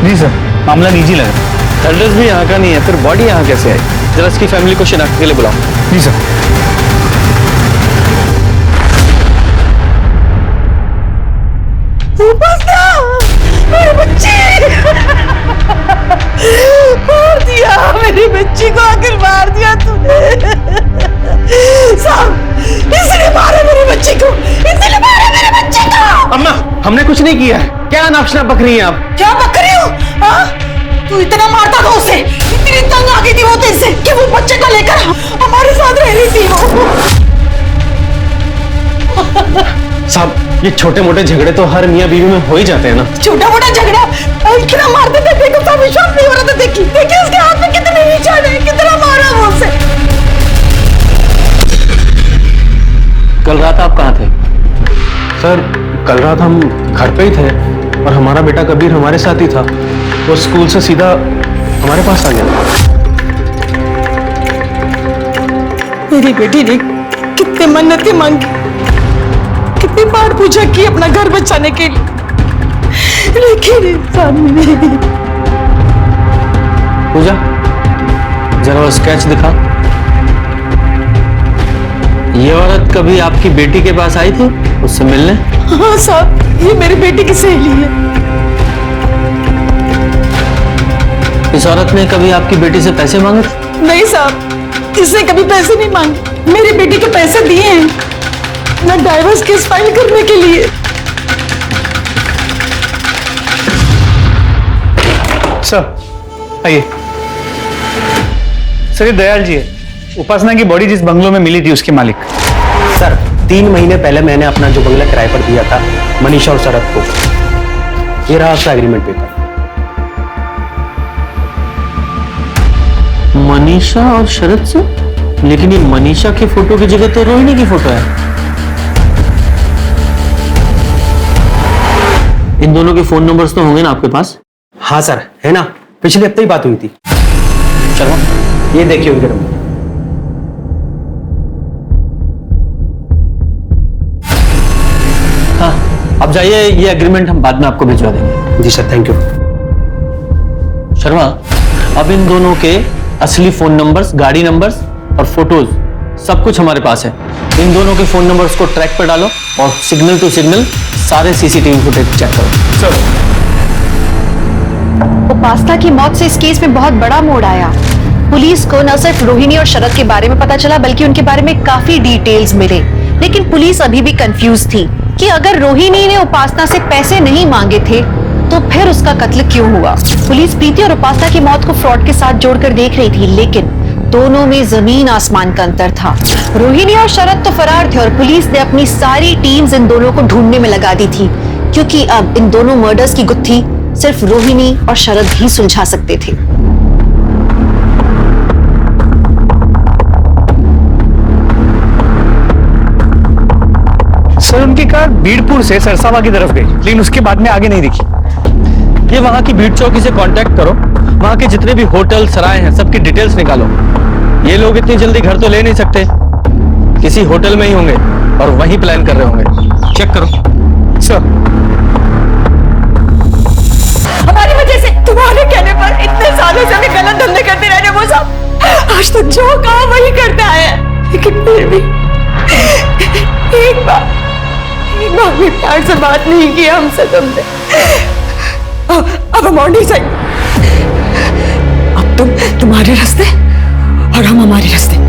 जी सर, मामला निजी लगा। एड्रेस भी यहाँ का नहीं है, फिर बॉडी यहाँ कैसे आई? जरा इसकी फैमिली को शिनाख्त के लिए बुलाओ। जी सर। मेरे बच्चे मार दिया, मेरी बच्ची को आखिर मार दिया तूने। साहब, इसने मारा मेरी बच्ची को, इसने मारा मेरे बच्चे को। अम्मा, हमने कुछ नहीं किया है। क्या नापशना बक रही हैं आप? क्या बक रही हो? तू इतना मारता था उसे, इतनी तंग आ गई थी वो तेरे कि वो बच्चे को लेकर हमारे साथ रह रही थी वो। साहब, ये छोटे मोटे झगड़े तो हर मियां बीवी में हो ही जाते हैं ना। छोटा मोटा झगड़ा इतना मारते थे, देखो तो विश्वास नहीं हो रहा था। देखिए उसके हाथ में कितने निशान है, कितना मारा वो उसे। कल रात आप कहाँ थे? सर, कल रात हम घर पे ही थे और हमारा बेटा कबीर हमारे साथ ही था। वो स्कूल से सीधा हमारे पास आ गया। मेरी बेटी ने कितने मन्नतें मांगी, कितनी बार पूछा कि अपना घर बचाने के लिए, लेकिन इंसान नहीं। पूजा, जरा वो स्केच दिखा। ये औरत कभी आपकी बेटी के पास आई थी उससे मिलने? हाँ साहब, ये मेरी बेटी की सहेली है। इस औरत ने कभी आपकी बेटी से पैसे मांगे थे? नहीं साहब, इसने कभी पैसे नहीं मांगे। मेरी बेटी को पैसे दिए हैं ना डाइवोर्स केस फाइल करने के लिए। सर आइए। सर, ये दयाल जी है, उपासना की बॉडी जिस बंगलों में मिली थी उसके मालिक। सर, 3 महीने पहले मैंने अपना जो बंगला किराए पर दिया था मनीषा और शरद को। ये रहा उसका एग्रीमेंट पेपर। मनीषा और शरद से? लेकिन ये मनीषा की फोटो की जगह तो रोहिणी की फोटो है। इन दोनों के फोन नंबर्स तो होंगे ना आपके पास? हाँ सर, है ना, पिछले हफ्ते ही बात हुई थी। चलो, ये देखिए उनके नंबर। हाँ, अब जाइए, ये एग्रीमेंट हम बाद में आपको भिजवा देंगे। जी सर, थैंक यू। शर्मा, अब इन दोनों के असली फोन नंबर्स, गाड़ी नंबर्स और फोटोज सब कुछ हमारे पास है। इन दोनों के फोन नंबर्स को ट्रैक पर डालो और सिग्नल टू सिग्नल सारे सीसीटीवी फुटेज चेक करो। सर, उपासना की मौत से इस केस में बहुत बड़ा मोड़ आया। पुलिस को न सिर्फ रोहिणी और शरद के बारे में पता चला, बल्कि उनके बारे में काफी डिटेल्स मिले। लेकिन पुलिस अभी भी कंफ्यूज थी कि अगर रोहिणी ने उपासना से पैसे नहीं मांगे थे तो फिर उसका कत्ल क्यों हुआ। पुलिस प्रीति और उपासना की मौत को फ्रॉड के साथ जोड़कर देख रही थी, लेकिन दोनों में जमीन आसमान का अंतर था। रोहिणी और शरद तो फरार थे और पुलिस ने अपनी सारी टीम्स इन दोनों को ढूंढने में लगा दी थी, क्योंकि अब इन दोनों मर्डर्स की गुत्थी सिर्फ रोहिणी और शरद ही सुलझा सकते थे। सर, उनकी कार बीड़पुर से सरसावा की तरफ गई, लेकिन उसके बाद में आगे नहीं दिखी। ये वहां की भीड़ चौकी से कांटेक्ट करो वहां के जितने भी होटल सराय हैं सबकी डिटेल्स निकालो। ये लोग इतनी जल्दी घर तो ले नहीं सकते, किसी होटल में ही होंगे और वहीं प्लान कर रहे होंगे। चेक करो। सर, हमारी वजह से, तुम्हारे कहने पर इतने सालों से हमें गलत धंधे करते रह रहे वो सब। आज तक जो कहा वही करते आए हैं, लेकिन फिर भी एक बार भी प्यार से बात नहीं की हमसे तुमने। अब हम और नहीं सही। अब तुम तुम्हारे रास्ते और हम हमारे रास्ते।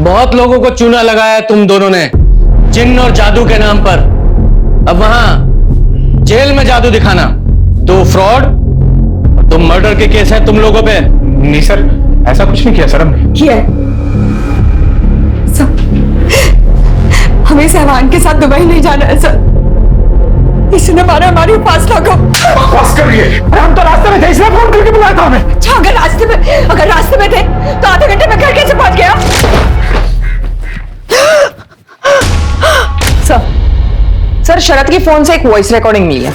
बहुत लोगों को चूना लगाया है तुम दोनों ने जिन्न और जादू के नाम पर। अब वहां जेल में जादू दिखाना तो फ्रॉड, तो मर्डर के केस है तुम लोगों पे। नहीं सर, ऐसा कुछ नहीं किया सर हमने। किया है सब। हमें सहवान के साथ दुबई नहीं जाना है सर। इसने मारा हमारी उपासना को। बकवास कर रही है। हम तो रास्ते में थे, इसलिए फोन करके बुलाया था हमें। अच्छा, अगर रास्ते में थे तो आधे घंटे में घर कैसे पहुंच गया? सर, शरद के फोन से एक वॉइस रिकॉर्डिंग मिली है।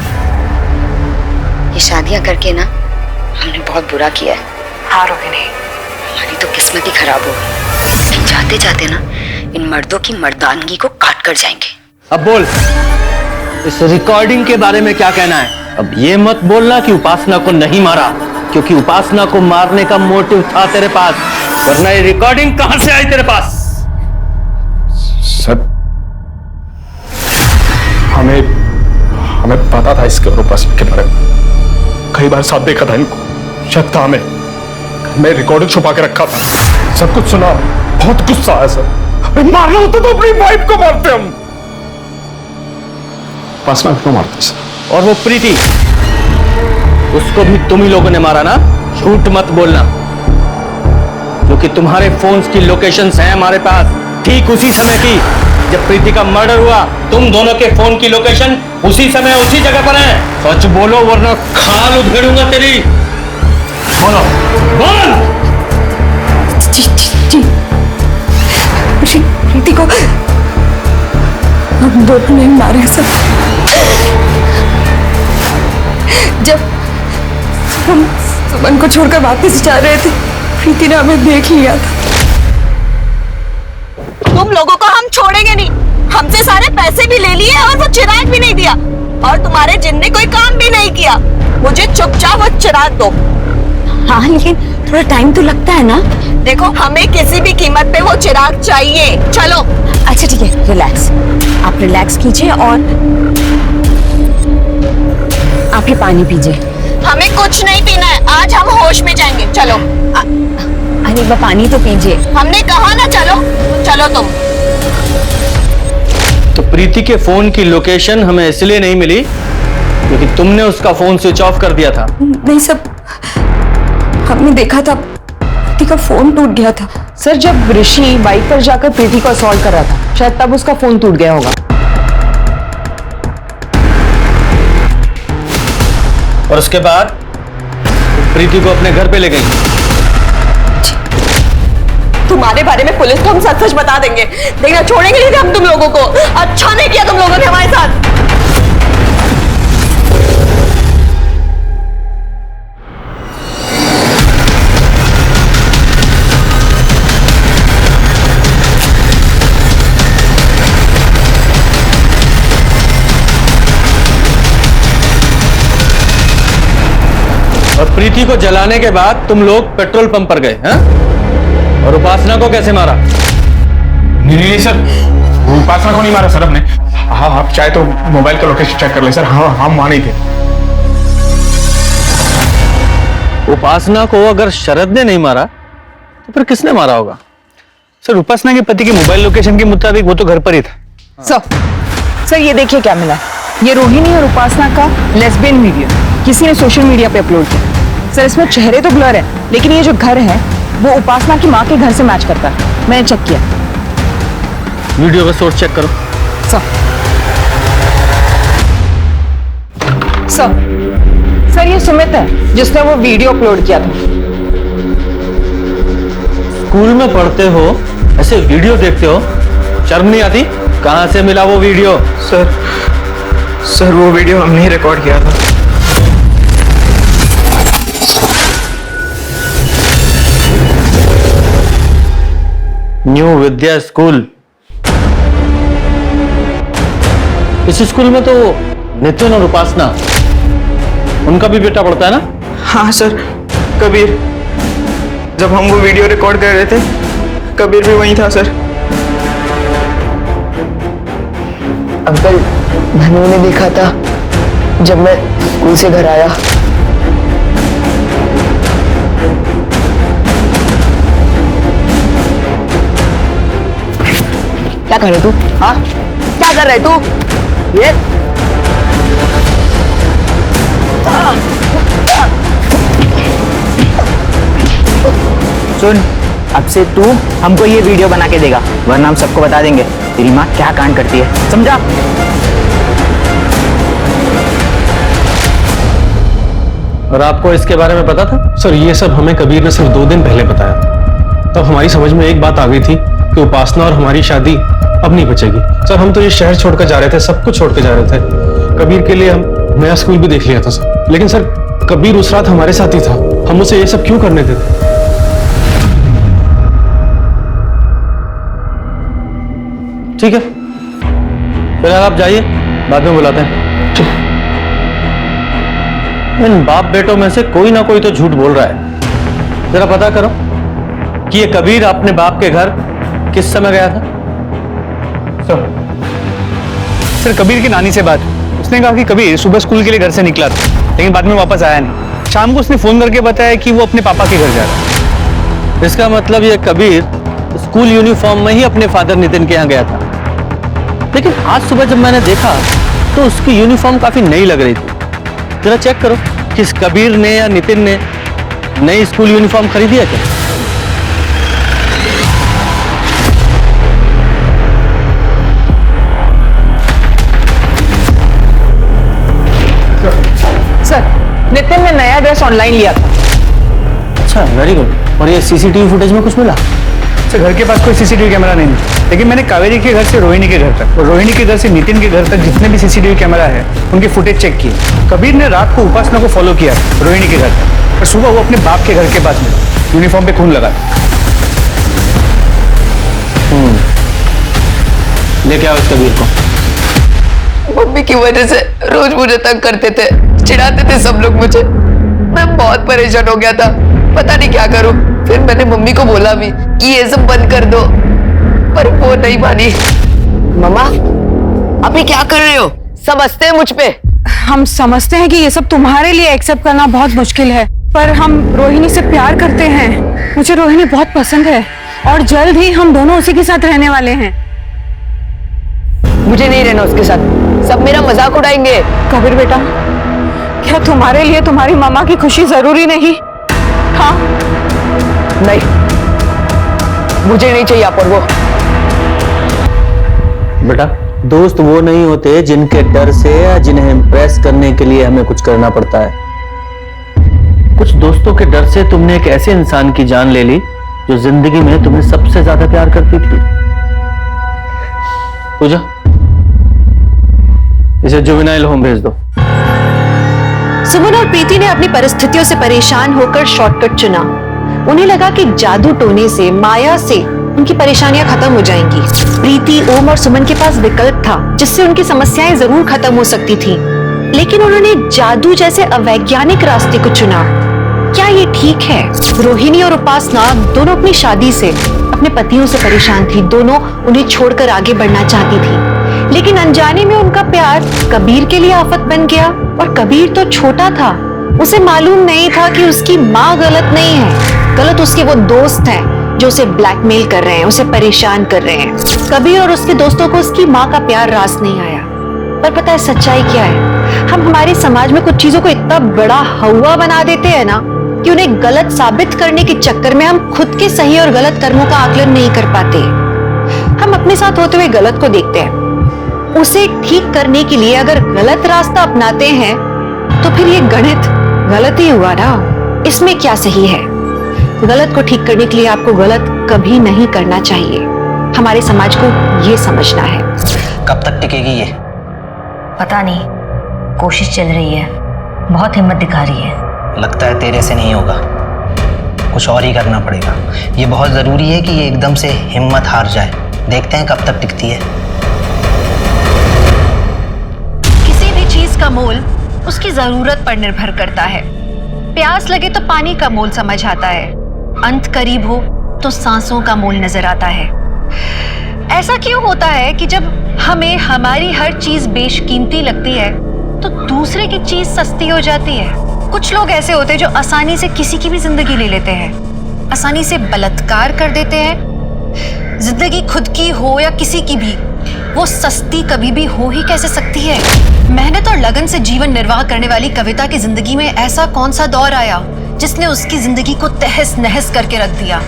ये शादियां करके ना हमने बहुत बुरा किया है। हाँ रोहिणी, हमारी तो किस्मत ही खराब हो गई। जाते जाते ना इन मर्दों की मर्दानगी को काट कर जाएंगे। अब बोल, इस रिकॉर्डिंग के बारे में क्या कहना है? अब ये मत बोलना कि उपासना को नहीं मारा, क्योंकि उपासना को मारने का मोटिव था तेरे पास, वरना ये रिकॉर्डिंग कहां से आई तेरे पास? सर, हमें पता था इसके और उपासना के बारे में। कई बार साथ देखा था इनको, शक था हमें। मैं रिकॉर्डिंग छुपा के रखा था, सब कुछ सुना। बहुत गुस्सा आया सर। मारना होता तो अपनी वाइफ को मारते हम। उपासना क्यों मारते सर? और वो प्रीति, उसको भी तुम ही लोगों ने मारा ना? झूठ मत बोलना, क्योंकि तुम्हारे फोन्स की लोकेशंस हैं हमारे पास, ठीक उसी समय की जब प्रीति का मर्डर हुआ। तुम दोनों के फोन की लोकेशन उसी समय उसी जगह पर है। सच बोलो वरना खाल उधेड़ूंगा तेरी। बोलो, बोल। जी प्रीति को हम दोनों नहीं मारे सर। जब हम सुमन को छोड़कर वापस जा रहे थे, प्रीति ने हमें देख लिया था। तुम लोगों को हम छोड़ेंगे नहीं। हमसे सारे पैसे भी ले लिए और वो चिराग भी नहीं दिया, और तुम्हारे जिन ने कोई काम भी नहीं किया। मुझे चुपचाप वो चिराग दो। हाँ, लेकिन थोड़ा टाइम तो लगता है ना। देखो, हमें किसी भी कीमत पे वो चिराग चाहिए। चलो। अच्छा ठीक है, रिलैक्स। आप रिलैक्स कीजिए और आप ये पानी पीजिए। हमें कुछ नहीं पीना है, आज हम होश में जाएंगे। चलो। अरे वो पानी तो पीजिए। हमने कहा ना चलो। चलो तुम। तो प्रीति के फोन की लोकेशन हमें इसलिए नहीं मिली क्योंकि तुमने उसका फोन स्विच ऑफ कर दिया था। नहीं सब, हमने देखा था प्रीति का फोन टूट गया था। सर, जब ऋषि बाइक पर जाकर प्रीति को असॉल्ट कर रहा था, शायद तब उसका फोन टूट गया होगा। और उसके बाद प्रीति को अपने घर पे ले गई। तुम्हारे बारे में पुलिस को हम सच सच बता देंगे। देखना, छोड़ेंगे नहीं हम तुम लोगों को। अच्छा नहीं किया तुम लोगों ने हमारे साथ। और प्रीति को जलाने के बाद तुम लोग पेट्रोल पंप पर गए हैं? और उपासना को कैसे मारा? नहीं सर, उपासना को नहीं मारा सर हमने। हाँ, आप चाहे तो मोबाइल का लोकेशन चेक कर ले सर। हाँ, हम वहां नहीं थे। उपासना को अगर शरद ने नहीं मारा तो फिर किसने मारा होगा? सर, उपासना के पति की मोबाइल लोकेशन के मुताबिक वो तो घर पर ही था। सर ये देखिए क्या मिला। ये रोहिणी और उपासना का लेस्बियन वीडियो किसी ने सोशल मीडिया पे अपलोड किया। सर, इसमें चेहरे तो ब्लर है, लेकिन ये जो घर है वो उपासना की माँ के घर से मैच करता है। मैंने चेक किया। वीडियो का सोर्स चेक करो। सर ये सुमित है जिसने वो वीडियो अपलोड किया था। स्कूल में पढ़ते हो, ऐसे वीडियो देखते हो, शर्म नहीं आती? कहां से मिला वो वीडियो? सर वो वीडियो हमने ही रिकॉर्ड किया था। न्यू विद्या स्कूल। इस स्कूल में तो नितिन और उपासना, उनका भी बेटा पढ़ता है ना? हाँ सर, कबीर। जब हम वो वीडियो रिकॉर्ड कर रहे थे, कबीर भी वहीं था सर। अंकल, धनु ने देखा था जब मैं स्कूल से घर आया। क्या कर रहे तू? हाँ, क्या कर रहे तू? ये सुन, अब से तू हमको ये वीडियो बना के देगा, वरना हम सबको बता देंगे तेरी माँ क्या कांड करती है, समझा? और आपको इसके बारे में पता था? सर ये सब हमें कबीर ने सिर्फ 2 दिन पहले बताया। तब हमारी समझ में एक बात आ गई थी कि उपासना और हमारी शादी अब नहीं बचेगी। सर हम तो ये शहर छोड़कर जा रहे थे, सब कुछ छोड़ के जा रहे थे। कबीर के लिए हम नया स्कूल भी देख लिया था सर। लेकिन सर कबीर उस रात हमारे साथ ही था, हम उसे ये सब क्यों करने देते? ठीक है, फिलहाल आप जाइए, बाद में बुलाते हैं। इन बाप बेटों में से कोई ना कोई तो झूठ बोल रहा है। जरा पता करो कि ये कबीर अपने बाप के घर किस समय गया था। सर कबीर की नानी से बात, उसने कहा कि कबीर सुबह स्कूल के लिए घर से निकला था, लेकिन बाद में वापस आया नहीं। शाम को उसने फोन करके बताया कि वो अपने पापा के घर जा रहा है। इसका मतलब ये कबीर स्कूल यूनिफॉर्म में ही अपने फादर नितिन के यहाँ गया था। लेकिन आज सुबह जब मैंने देखा तो उसकी यूनिफॉर्म काफी नई लग रही थी। जरा चेक करो किस कबीर ने या नितिन ने नई स्कूल यूनिफॉर्म खरीदी है क्या? सर, नितिन ने नया ड्रेस ऑनलाइन लिया था। अच्छा, वेरी गुड। और ये सीसीटीवी फुटेज में कुछ मिला? सर घर के पास कोई सीसीटीवी कैमरा नहीं है, लेकिन मैंने कावेरी के घर से रोहिणी के घर तक और रोहिणी के घर से नितिन के घर तक जितने भी सीसीटीवी कैमरा है उनके फुटेज चेक किए। कबीर ने रात को उपासना को फॉलो किया रोहिणी के घर तक, और सुबह वो अपने बाप के घर के पास में यूनिफॉर्म पे खून लगा। लेके आओ इस कबीर को। मम्मी की वजह से रोज मुझे तंग करते थे, चिढ़ाते थे सब लोग मुझे। मैं बहुत परेशान हो गया था, पता नहीं क्या करूं। फिर मैंने मम्मी को बोला भी कि ये सब बंद कर दो, पर वो नहीं मानी। मम्मा, आप ये क्या कर रहे हो? समझते हैं मुझ पे? हम समझते हैं कि ये सब तुम्हारे लिए एक्सेप्ट करना बहुत मुश्किल है, पर हम रोहिणी से प्यार करते हैं। मुझे रोहिणी बहुत पसंद है और जल्द ही हम दोनों उसी के साथ रहने वाले हैं। मुझे नहीं रहना उसके साथ, सब मेरा मजाक उड़ाएंगे। कबीर बेटा, क्या तुम्हारे लिए तुम्हारी मामा की खुशी जरूरी नहीं? हाँ? नहीं, मुझे नहीं चाहिए आप और वो। बेटा, दोस्त वो नहीं होते जिनके डर से या जिन्हें इम्प्रेस करने के लिए हमें कुछ करना पड़ता है। कुछ दोस्तों के डर से तुमने एक ऐसे इंसान की जान ले ली जो जिंदगी में तुम्हें सबसे ज्यादा प्यार करती थी। पूजा, इसे जुवेनाइल होम भेज दो। सुमन और प्रीति ने अपनी परिस्थितियों से परेशान होकर शॉर्टकट चुना। उन्हें लगा कि जादू टोने से, माया से उनकी परेशानियां खत्म हो जाएंगी। प्रीति, ओम और सुमन के पास विकल्प था जिससे उनकी समस्याएं जरूर खत्म हो सकती थी, लेकिन उन्होंने जादू जैसे अवैज्ञानिक रास्ते को चुना। क्या ये ठीक है? रोहिणी और उपासना दोनों अपनी शादी से, अपने पतियों से परेशान थी। दोनों उन्हें छोड़कर आगे बढ़ना चाहती थी, लेकिन अनजाने में उनका प्यार कबीर के लिए आफत बन गया। और कबीर तो छोटा था, उसे मालूम नहीं था कि उसकी माँ गलत नहीं है, गलत उसके वो दोस्त हैं जो उसे ब्लैकमेल कर रहे हैं, उसे परेशान कर रहे हैं। कबीर और उसके दोस्तों को उसकी माँ का प्यार रास नहीं आया। पर पता है सच्चाई क्या है? हम हमारे समाज में कुछ चीजों को इतना बड़ा हवा बना देते हैं ना कि उन्हें गलत साबित करने के चक्कर में हम खुद के सही और गलत कर्मों का आकलन नहीं कर पाते। हम अपने साथ होते हुए गलत को देखते हैं, उसे ठीक करने के लिए अगर गलत रास्ता अपनाते हैं तो फिर ये गणित गलत ही हुआ ना। इसमें क्या सही है? गलत को ठीक करने के लिए आपको गलत कभी नहीं करना चाहिए। हमारे समाज को ये समझना है। कब तक टिकेगी ये? पता नहीं, कोशिश चल रही है, बहुत हिम्मत दिखा रही है। लगता है तेरे से नहीं होगा, कुछ और ही करना पड़ेगा। ये बहुत जरूरी है कि ये एकदम से हिम्मत हार जाए। देखते हैं कब तक टिकती है। किसी भी चीज का मोल उसकी जरूरत पर निर्भर करता है। प्यास लगे तो पानी का मोल समझ आता है, अंत करीब हो तो सांसों का मोल नजर आता है। ऐसा क्यों होता है कि जब हमें हमारी हर चीज बेशकीमती लगती है तो दूसरे की चीज सस्ती हो जाती है? कुछ लोग ऐसे होते हैं जो आसानी से किसी की भी जिंदगी ले लेते हैं, आसानी से बलात्कार कर देते हैं। जिंदगी खुद की हो या किसी की भी, वो सस्ती कभी भी हो ही कैसे सकती है? मेहनत और लगन से जीवन निर्वाह करने वाली कविता की जिंदगी में ऐसा कौन सा दौर आया जिसने उसकी जिंदगी को तहस नहस करके रख दिया,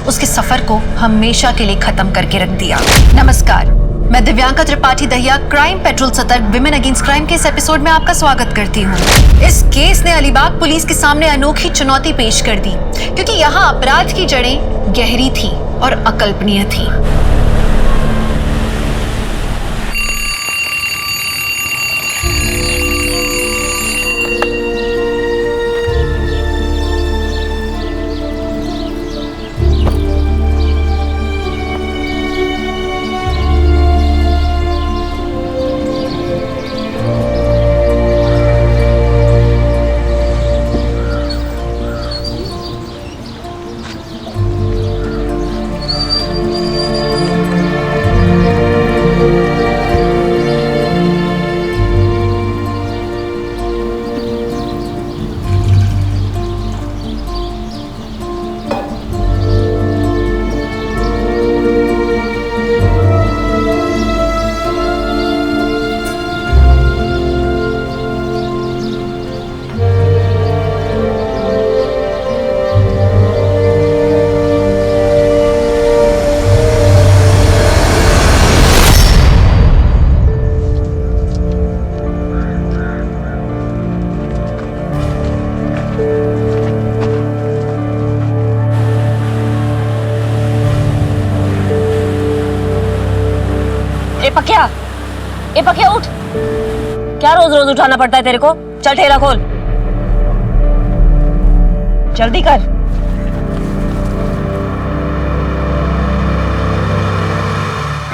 उसके सफर को हमेशा के लिए खत्म करके रख दिया। नमस्कार, मैं दिव्यांका त्रिपाठी दहिया क्राइम पेट्रोल सतर्क विमेन अगेंस्ट क्राइम के इस एपिसोड में आपका स्वागत करती हूँ। इस केस ने अलीबाग पुलिस के सामने अनोखी चुनौती पेश कर दी, क्योंकि यहाँ अपराध की जड़ें गहरी थी और अकल्पनीय थी। ए पकिया उठ, क्या रोज रोज उठाना पड़ता है तेरे को? चल ठेला खोल, जल्दी कर।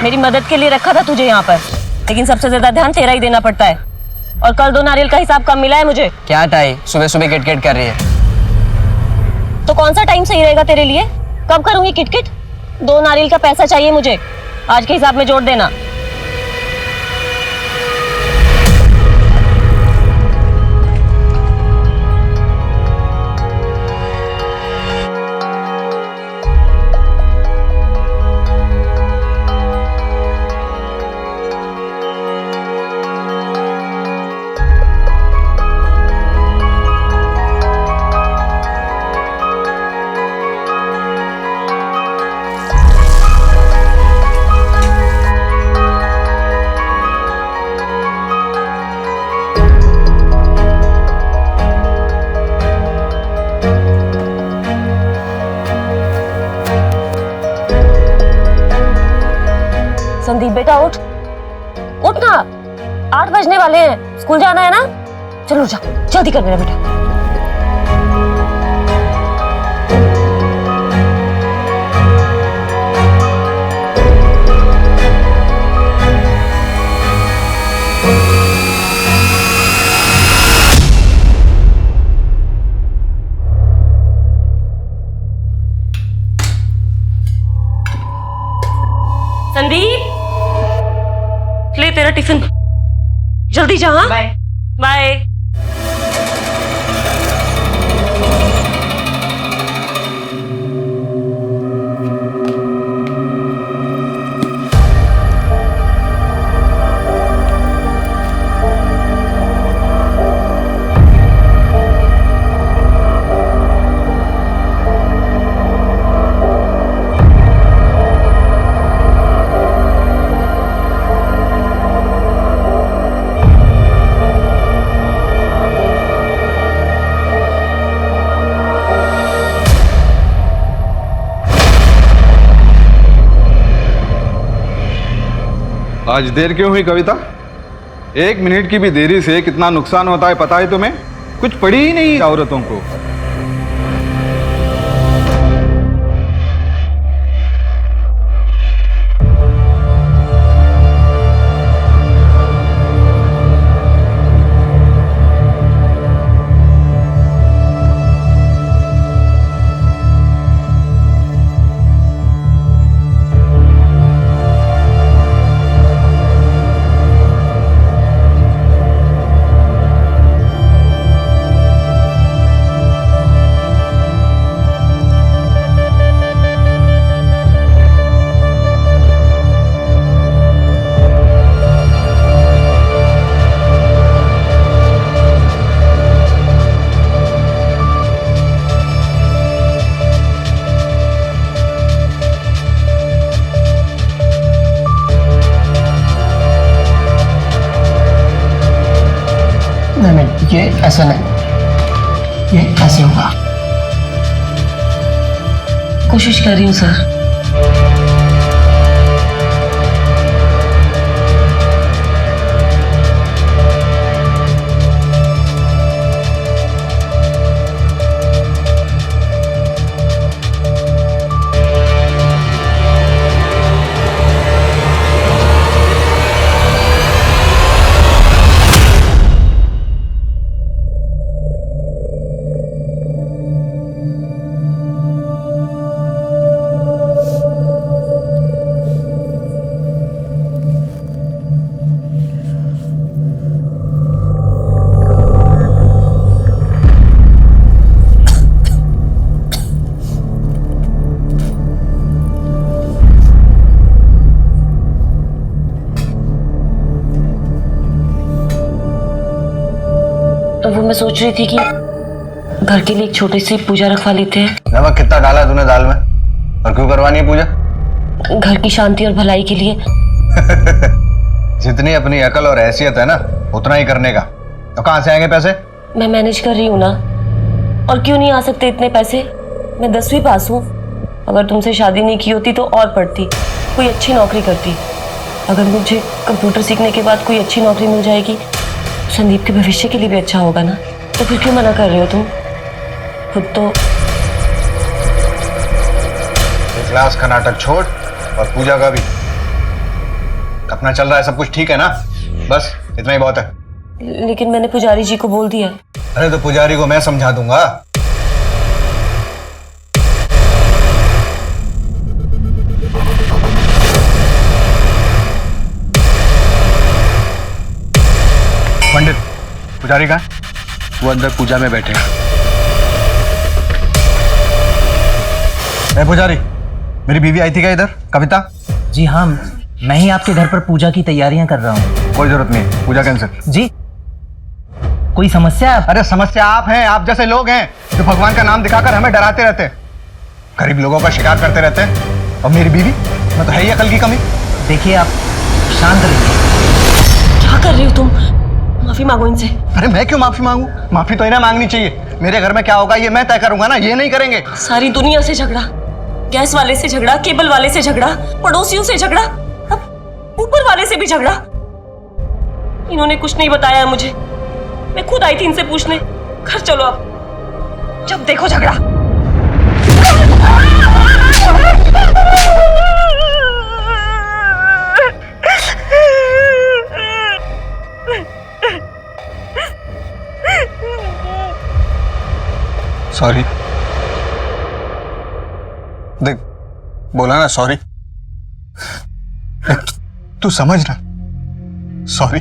मेरी मदद के लिए रखा था तुझे यहाँ पर, लेकिन सबसे ज्यादा ध्यान तेरा ही देना पड़ता है। और कल 2 नारियल का हिसाब कम मिला है मुझे। क्या टाई सुबह सुबह किटकिट कर रही है? तो कौन सा टाइम सही रहेगा तेरे लिए? कब करूंगी किटकिट? 2 नारियल का पैसा चाहिए मुझे, आज के हिसाब में जोड़ देना। संदीप बेटा उठ, उठ ना, 8 बजने वाले हैं, स्कूल जाना है ना? चलो जा, जल्दी कर मेरा बेटा। संदीप, ले तेरा टिफिन, जल्दी जा। हाँ बाय बाय। आज देर क्यों हुई कविता? 1 मिनट की भी देरी से कितना नुकसान होता है पता है तुम्हें? कुछ पड़ी ही नहीं औरतों को। नहीं, ये ऐसा नहीं, ये ऐसे होगा। कोशिश कर रही हूँ सर। तो वो मैं सोच रही थी कि घर के लिए एक छोटी सी पूजा रखवा लेते हैं। नमक कितना डाला तूने दाल में और क्यों करवानी है पूजा? घर की शांति और भलाई के लिए। जितनी अपनी अकल और हैसियत है ना उतना ही करने का। तो कहाँ से आएंगे पैसे? मैं मैनेज कर रही हूँ ना। और क्यों नहीं आ सकते इतने पैसे? मैं 10वीं पास हूँ। अगर तुमसे शादी नहीं की होती तो और पढ़ती, कोई अच्छी नौकरी करती। अगर मुझे कंप्यूटर सीखने के बाद कोई अच्छी नौकरी मिल जाएगी, संदीप के भविष्य के लिए भी अच्छा होगा ना। तो फिर क्यों मना कर रहे हो तुम? खुद तो क्लास का नाटक छोड़ और पूजा का भी। अपना चल रहा है, सब कुछ ठीक है ना? बस इतना ही बहुत है। लेकिन मैंने पुजारी जी को बोल दिया। अरे तो पुजारी को मैं समझा दूंगा। पंडित, पुजारी कहाँ? वो अंदर पूजा में बैठे हैं। पुजारी, मेरी बीवी आई थी क्या इधर, कविता? जी हाँ, मैं ही आपके घर पर पूजा की तैयारियां कर रहा हूँ। कोई जरूरत नहीं है, पूजा कैंसिल। जी, कोई समस्या? अरे समस्या आप हैं, आप जैसे लोग हैं जो भगवान का नाम दिखाकर हमें डराते रहते हैं, गरीब लोगों का शिकार करते रहते हैं। और मेरी बीवी, मैं तो है ही अकल की कमी। देखिए आप शांत रहिए। क्या कर रहे हो तुम? माफी मांगो इनसे। अरे मैं क्यों माफी मांगू? माफी तो इन्हें मांगनी चाहिए। मेरे घर में क्या होगा ये मैं तय करूंगा ना, ये नहीं करेंगे। सारी दुनिया से झगड़ा, गैस वाले से झगड़ा, केबल वाले से झगड़ा, पड़ोसियों से झगड़ा, अब ऊपर वाले से भी झगड़ा। इन्होंने कुछ नहीं बताया मुझे। मैं खुद आई थी इनसे पूछने। घर चलो अब, जब देखो झगड़ा। सॉरी। देख, बोला ना सॉरी। तू समझ ना, सॉरी।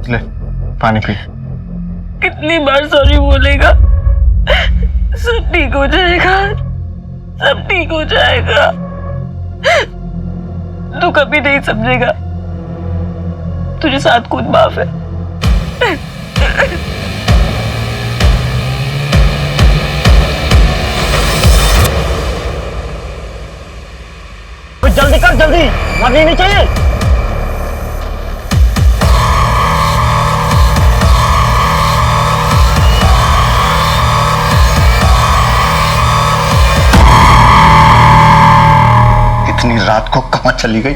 ले पानी पी। कितनी बार सॉरी बोलेगा? सब ठीक हो जाएगा, सब ठीक हो जाएगा। तू कभी नहीं समझेगा। तुझे साथ खुद माफ है। जल्दी कर, जल्दी, मरनी नहीं चाहिए। चली गई।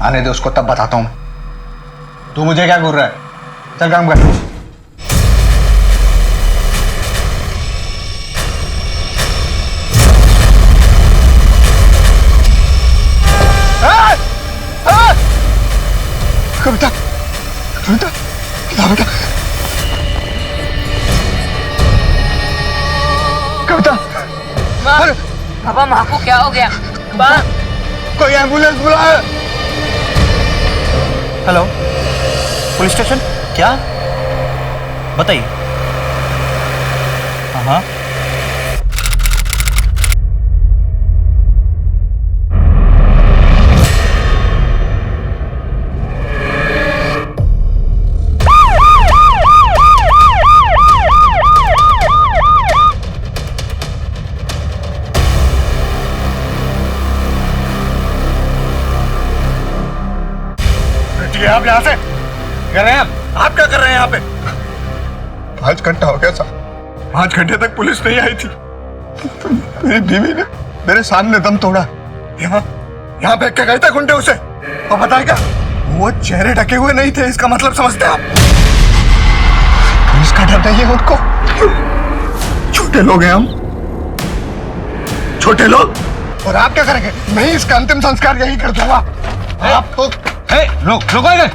आने दे उसको, तब बताता हूं। तू मुझे क्या घूर रहा है? चल काम कर। कविता, कविता, बेटा, कविता। पापा माँ को क्या हो गया? कोई एम्बुलेंस बुलाए। Hello, police station. क्या बताइए? हाँ। आप यहाँ से कर रहे हैं? आप क्या कर रहे हैं यहाँ पे? 5 घंटा हो गया साहब, 5 घंटे तक पुलिस नहीं आई थी। मेरी बीवी ने मेरे सामने दम तोड़ा। यहाँ पे क्या कहता गुंडे उसे? और पता है क्या, वो चेहरे ढके हुए नहीं थे, इसका मतलब समझते आप? पुलिस का डर नहीं है उनको। छोटे लोग हैं हम, छोटे लोग। और आप क्या करेंगे? मैं इसका अंतिम संस्कार यही कर दूंगा। आपको रुको इधर।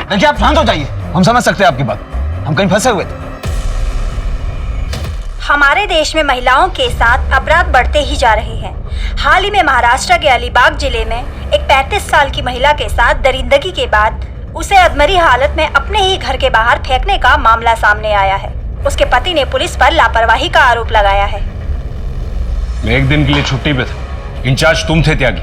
देखिए, आप शांत हो जाइए। हम समझ सकते हैं आपकी बात, हम कहीं फंसे हुए थे। हमारे देश में महिलाओं के साथ अपराध बढ़ते ही जा रहे हैं। हाल ही में महाराष्ट्र के अलीबाग जिले में एक 35 साल की महिला के साथ दरिंदगी के बाद उसे अधमरी हालत में अपने ही घर के बाहर फेंकने का मामला सामने आया है। उसके पति ने पुलिस पर लापरवाही का आरोप लगाया है। मैं एक दिन के लिए छुट्टी पे था, इंचार्ज तुम थे त्यागी,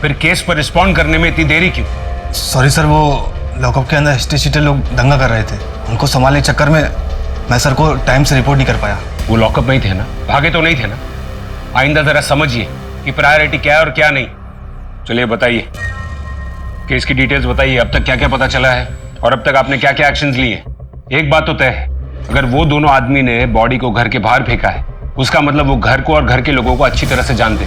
फिर केस पर रिस्पॉन्ड करने में इतनी देरी क्यों? सॉरी सर, वो लॉकअप के अंदर हिस्टे लोग दंगा कर रहे थे, उनको संभालने के चक्कर में मैं सर को टाइम से रिपोर्ट नहीं कर पाया। वो लॉकअप में ही थे ना, भागे तो नहीं थे ना? आइंदा जरा समझिए कि प्रायोरिटी क्या है और क्या नहीं। चलिए बताइए, केस की डिटेल्स बताइए। अब तक क्या क्या पता चला है और अब तक आपने क्या क्या एक्शंस लिए? एक बात तो तय है, अगर वो दोनों आदमी ने बॉडी को घर के बाहर फेंका है, उसका मतलब वो घर को और घर के लोगों को अच्छी तरह से जानते।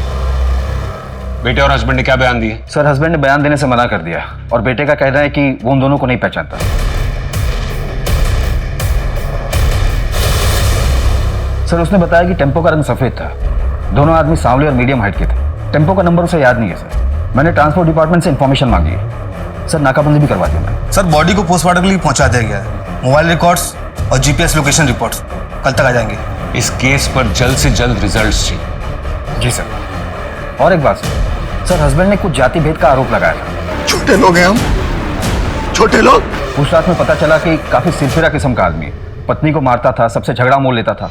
बेटे और हस्बैंड ने क्या बयान दिए? सर, हस्बैंड ने बयान देने से मना कर दिया और बेटे का कहना है कि वो उन दोनों को नहीं पहचानता। सर, उसने बताया कि टेम्पो का रंग सफेद था, दोनों आदमी सांवले और मीडियम हाइट के थे। टेम्पो का नंबर उसे याद नहीं है सर। मैंने ट्रांसपोर्ट डिपार्टमेंट से इंफॉर्मेशन मांगी है सर, नाकाबंदी भी करवा दी मैंने। सर, बॉडी को पोस्टमार्टम के लिए पहुंचा दिया गया है। मोबाइल रिकॉर्ड्स और जीपीएस लोकेशन रिपोर्ट्स कल तक आ जाएंगे। इस केस पर जल्द से जल्द रिजल्ट्स चाहिए। जी सर। और एक बात सर, हस्बैंड ने कुछ जाति भेद का आरोप लगाया था। छोटे लोग हैं हम, छोटे लोग। पूछताछ में पता चला कि काफी सिरफिरा किस्म का आदमी है, पत्नी को मारता था, सबसे झगड़ा मोल लेता था।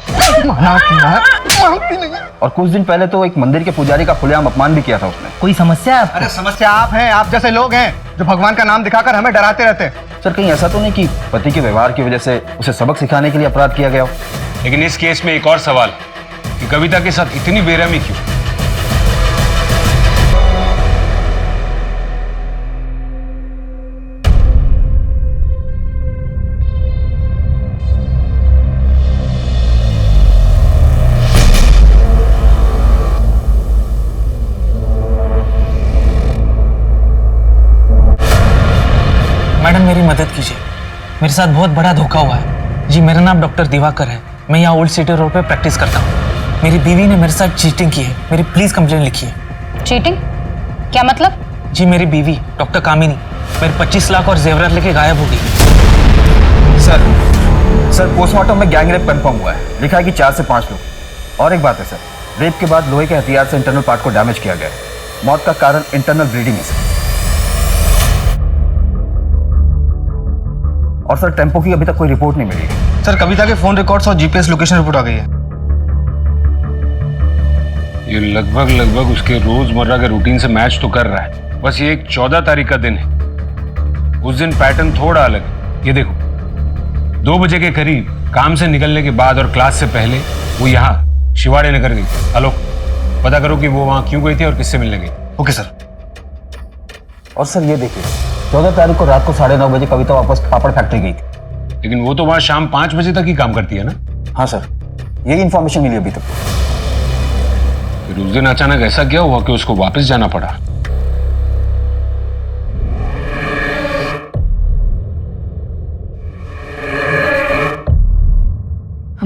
और कुछ दिन पहले तो एक मंदिर के पुजारी का खुलेआम अपमान भी किया था उसने। कोई समस्या है? अरे समस्या आप हैं, आप जैसे लोग हैं जो भगवान का नाम दिखाकर हमें डराते रहते हैं। सर, कहीं ऐसा तो नहीं कि पति के व्यवहार की वजह से उसे सबक सिखाने के लिए अपराध किया गया हो? लेकिन इस केस में एक और सवाल कि कविता के साथ इतनी बेरहमी क्यों? मैडम, मेरी मदद कीजिए, मेरे साथ बहुत बड़ा धोखा हुआ है। जी, मेरा नाम डॉक्टर दिवाकर है, मैं यहाँ ओल्ड सिटी रोड पे प्रैक्टिस करता हूँ। मेरी बीवी ने मेरे साथ चीटिंग की है, मेरी प्लीज कंप्लेंट लिखिए। चीटिंग? क्या मतलब? जी, मेरी बीवी डॉक्टर कामिनी मेरे 25 लाख और जेवरात लेके गायब हो गई। सर, पोस्टमार्टम में गैंग रेप कंफर्म हुआ है, लिखा है कि 4 से 5 लोग। और एक बात है सर, रेप के बाद लोहे के हथियार से इंटरनल पार्ट को डैमेज किया गया है। मौत का कारण इंटरनल ब्लीडिंग है सर। और सर, टेम्पो की अभी तक कोई रिपोर्ट नहीं मिली है। सर, कविता के फोन रिकॉर्ड्स और जीपीएस लोकेशन रिपोर्ट आ गई है। ये लगभग उसके रोजमर्रा के रूटीन से मैच तो कर रहा है। बस ये एक 14 तारीख का दिन है, उस दिन पैटर्न थोड़ा अलग है। ये देखो, 2 बजे के करीब काम से निकलने के बाद और क्लास से पहले वो यहाँ शिवाड़े नगर गई। आलोक, पता करो कि वो वहाँ क्यों गई थी और किससे मिलने गई। Okay sir. और सर, ये देखिए, 14 तारीख को रात को 9:30 बजे कविता वापस पापड़ फैक्ट्री गई थी। लेकिन वो तो वहां शाम 5 बजे तक ही काम करती है ना? हाँ सर, यही इंफॉर्मेशन मिली अभी तक। फिर उस दिन अचानक ऐसा क्या हुआ कि उसको वापस जाना पड़ा?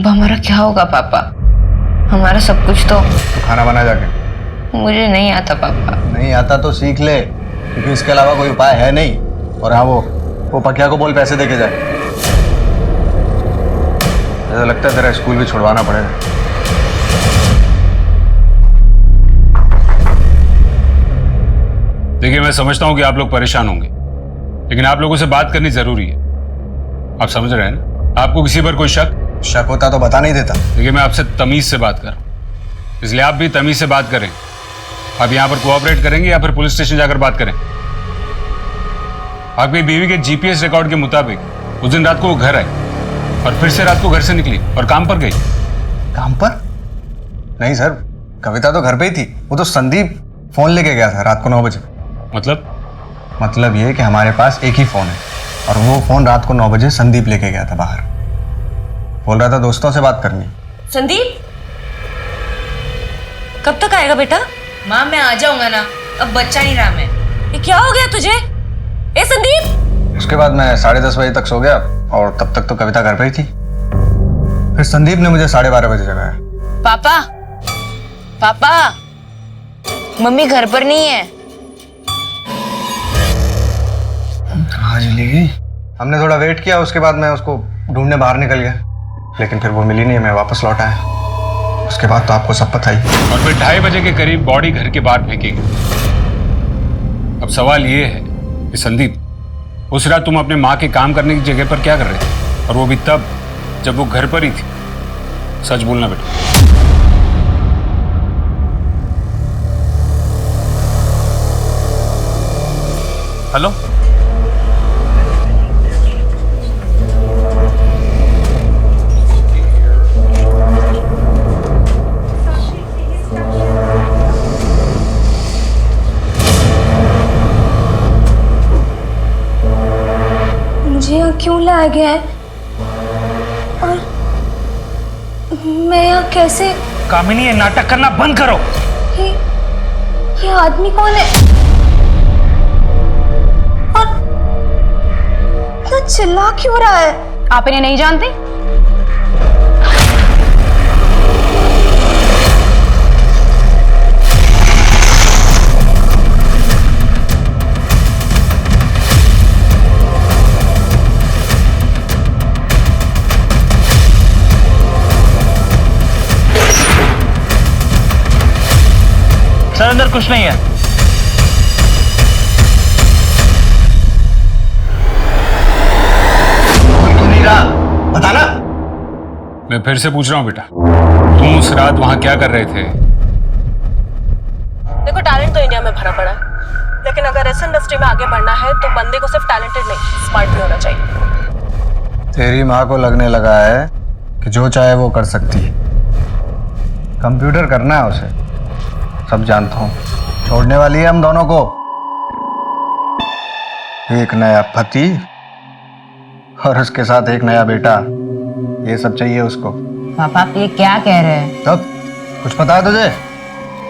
अब हमारा क्या होगा पापा? हमारा सब कुछ तो खाना बना जाके। मुझे नहीं आता पापा। नहीं आता तो सीख ले, क्योंकि इसके अलावा कोई उपाय है नहीं। और हाँ, वो पकिया को बोल पैसे देके जाए। ऐसा लगता है तेरा स्कूल भी छुड़वाना पड़ेगा। देखिए, मैं समझता हूं कि आप लोग परेशान होंगे, लेकिन आप लोगों से बात करनी जरूरी है। आप समझ रहे हैं ना? आपको किसी पर कोई शक होता तो बता नहीं देता। देखिए, मैं आपसे तमीज से बात कर रहा हूं, इसलिए आप भी तमीज से बात करें। आप यहां पर कोऑपरेट करेंगे या फिर पुलिस स्टेशन जाकर बात करें? आपकी बीवी के जीपीएस रिकॉर्ड के मुताबिक उस दिन रात को वो घर आई और फिर से रात को घर से निकली और काम पर गई। काम पर? नहीं सर, कविता तो घर पे ही थी। वो तो संदीप फोन लेके गया था रात को 9 बजे। मतलब ये कि हमारे पास एक ही फोन है और वो फोन रात को 9 बजे संदीप लेके गया था बाहर। बोल रहा था दोस्तों से बात करनी। संदीप, कब तक आएगा बेटा? माँ मैं आ जाऊंगा ना, अब बच्चा नहीं रहा मैं। ये क्या हो गया तुझे? ए संदीप! उसके बाद मैं 10:30 बजे तक सो गया और तब तक तो कविता घर पे ही थी। फिर संदीप ने मुझे 12:30 बजे जगाया। पापा, पापा, मम्मी घर पर नहीं है। आज ली। हमने थोड़ा वेट किया, उसके बाद मैं उसको ढूंढने बाहर निकल गया, लेकिन फिर वो मिली नहीं। मैं वापस लौट आया। उसके बाद तो आपको सब पता ही। और फिर 2:30 बजे के करीब बॉडी घर के बाहर फेंकी गई। अब सवाल ये है कि संदीप, उस रात तुम अपने माँ के काम करने की जगह पर क्या कर रहे थे? और वो भी तब जब वो घर पर ही थी। सच बोलना बेटा। हेलो, मुझे यहाँ क्यों लाया गया है और मैं यहाँ कैसे? कामिनी, ये नाटक करना बंद करो। ये आदमी कौन है और इतना चिल्ला क्यों रहा है? आप इन्हें नहीं जानते? सर, अंदर कुछ नहीं है। क्यों नहीं रहा? बताना। मैं फिर से पूछ रहा हूँ बेटा, तुम उस रात वहां क्या कर रहे थे? देखो, टैलेंट तो इंडिया में भरा पड़ा है, लेकिन अगर इस इंडस्ट्री में आगे बढ़ना है तो बंदे को सिर्फ टैलेंटेड नहीं, स्मार्ट भी होना चाहिए। तेरी माँ को लगने लगा है कि जो चाहे वो कर सकती है। कंप्यूटर करना है उसे, सब जानता हूँ। छोड़ने वाली है हम दोनों को। एक नया पति और उसके साथ एक नया बेटा, ये सब चाहिए उसको। पापा, आप ये क्या कह रहे हैं? तब कुछ पता है तुझे?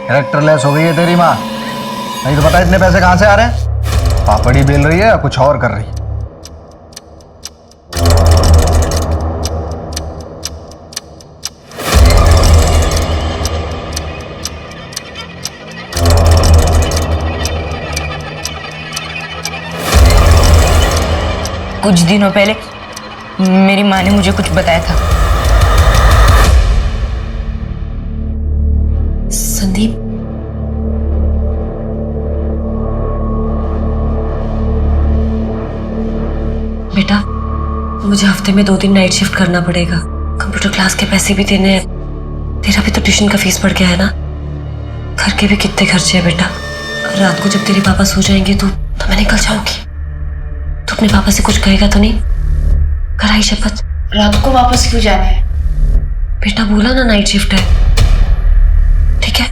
कैरेक्टर लेस हो गई है तेरी माँ। नहीं तो पता इतने पैसे कहाँ से आ रहे हैं? पापड़ी बेल रही है या कुछ और कर रही है? कुछ दिनों पहले मेरी माँ ने मुझे कुछ बताया था। संदीप, बेटा मुझे हफ्ते में 2 दिन नाइट शिफ्ट करना पड़ेगा। कंप्यूटर क्लास के पैसे भी देने हैं। तेरा भी तो ट्यूशन का फीस बढ़ गया है ना। घर के भी कितने खर्चे हैं बेटा। रात को जब तेरे पापा सो जाएंगे तो मैं निकल जाऊंगी। तो अपने पापा से कुछ कहेगा तो नहीं? कराई शपथ। रात को वापस क्यों जाना है? बेटा बोला ना नाइट शिफ्ट है, ठीक है?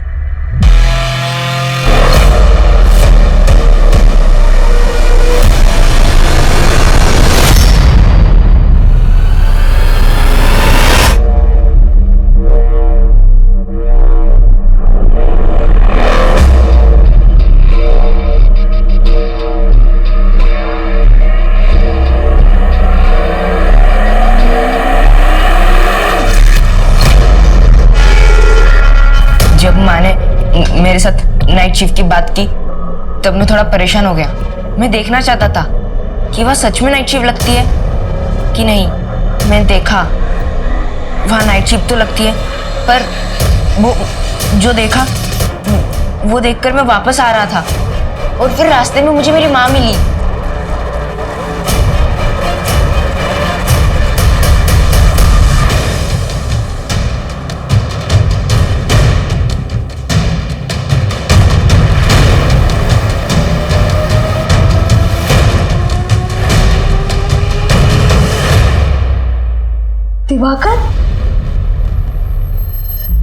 मेरे साथ नाइट शिफ्ट की बात की तब मैं थोड़ा परेशान हो गया। मैं देखना चाहता था कि वह सच में नाइट शिफ्ट लगती है कि नहीं। मैंने देखा वहाँ नाइट शिफ्ट तो लगती है, पर वो जो देखा वो देखकर मैं वापस आ रहा था और फिर रास्ते में मुझे मेरी माँ मिली। दिवाकर,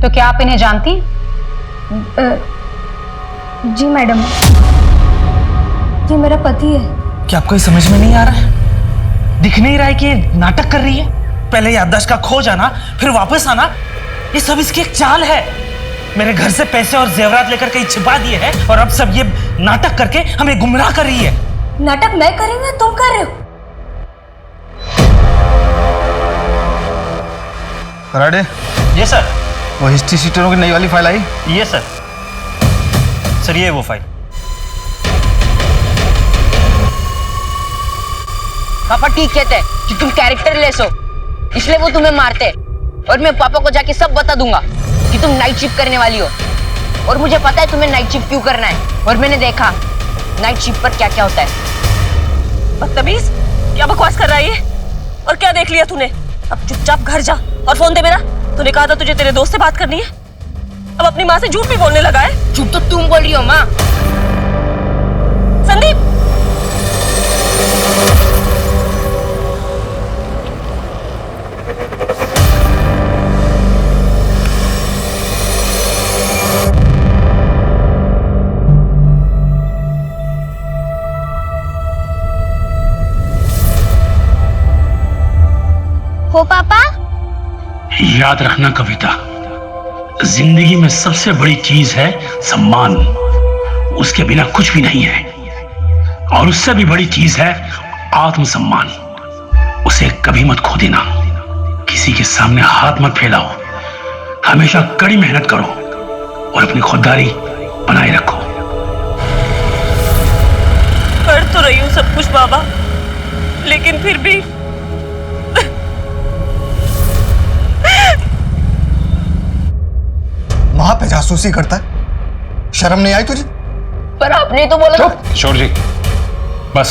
तो क्या आप इन्हें जानती हैं? जी मैडम, ये मेरा पति है। क्या आपको ये समझ में नहीं आ रहा है? दिख नहीं रहा है कि ये नाटक कर रही है? पहले याददाश्त का खो जाना, फिर वापस आना, ये सब इसकी एक चाल है। मेरे घर से पैसे और जेवरात लेकर कहीं छिपा दिए हैं और अब सब ये नाटक करके हमें गुमराह कर रही है। नाटक मैं कर रही हूँ, तुम कर रहे हो? कराड़े, ये सर। वो हिस्ट्री शीटरों की नई वाली फाइल आई? ये सर। सर ये वो फाइल। पापा ठीक कहते हैं कि तुम कैरेक्टर लेस हो, इसलिए वो तुम्हें मारते हैं। और मैं पापा को जाके सब बता दूंगा कि तुम नाइट शिफ्ट करने वाली हो। और मुझे पता है तुम्हें नाइट शिफ्ट क्यों करना है, और मैंने देखा नाइट शिफ्ट पर क्या क्या होता है। बदतमीज, क्या बकवास कर रहा है ये? और क्या देख लिया तूने? अब चुपचाप घर जा और फोन दे मेरा। तूने कहा था तुझे तेरे दोस्त से बात करनी है, अब अपनी माँ से झूठ भी बोलने लगा है। झूठ तो तुम बोल रही हो माँ। संदीप, हो पापा? याद रखना कविता, जिंदगी में सबसे बड़ी चीज है सम्मान। उसके बिना कुछ भी नहीं है। और उससे भी बड़ी चीज है आत्मसम्मान। उसे कभी मत खो देना। किसी के सामने हाथ मत फैलाओ। हमेशा कड़ी मेहनत करो और अपनी खुददारी बनाए रखो। कर तो रही हूँ सब कुछ बाबा, लेकिन फिर भी वहां पे जासूसी करता है, शर्म नहीं आई तुझे? पर आपने तो बोला था। किशोर जी बस।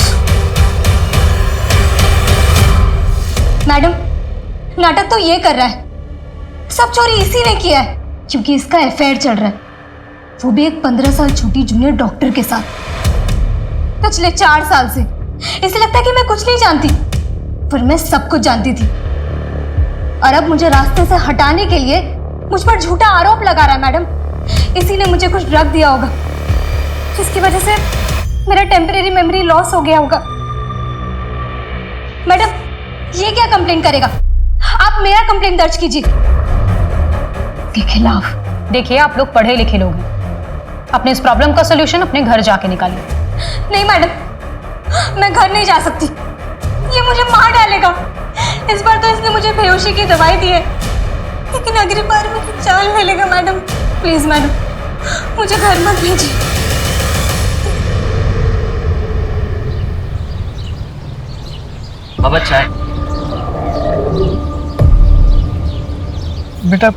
मैडम, नाटक तो ये कर रहा है। सब चोरी इसी ने किया है, क्योंकि इसका अफेयर चल रहा है, वो भी एक 15 साल छोटी जूनियर डॉक्टर के साथ। पिछले 4 साल से इसे लगता है कि मैं कुछ नहीं जानती, पर मैं सब कुछ जानती थी। और अब मुझे रास्ते से हटाने के लिए मुझ पर झूठा आरोप लगा रहा है। मैडम, इसी ने मुझे कुछ ड्रग दिया होगा, जिसकी वजह से मेरा टेम्परेरी मेमोरी लॉस हो गया होगा। मैडम, ये क्या कंप्लेंट करेगा? आप मेरा कंप्लेंट दर्ज कीजिए के खिलाफ। देखिए, आप लोग पढ़े लिखे लोग हैं, अपने इस प्रॉब्लम का सोल्यूशन अपने घर जाके निकालिए। नहीं मैडम, मैं घर नहीं जा सकती, ये मुझे मार डालेगा। इस बार तो इसने मुझे बेहोशी की दवाई दी है, लेकिन अगली बार मुझे जान ले लेगा। मैडम प्लीज, मैडम मुझे घर मत भेजिए। बाबा चाय। बेटा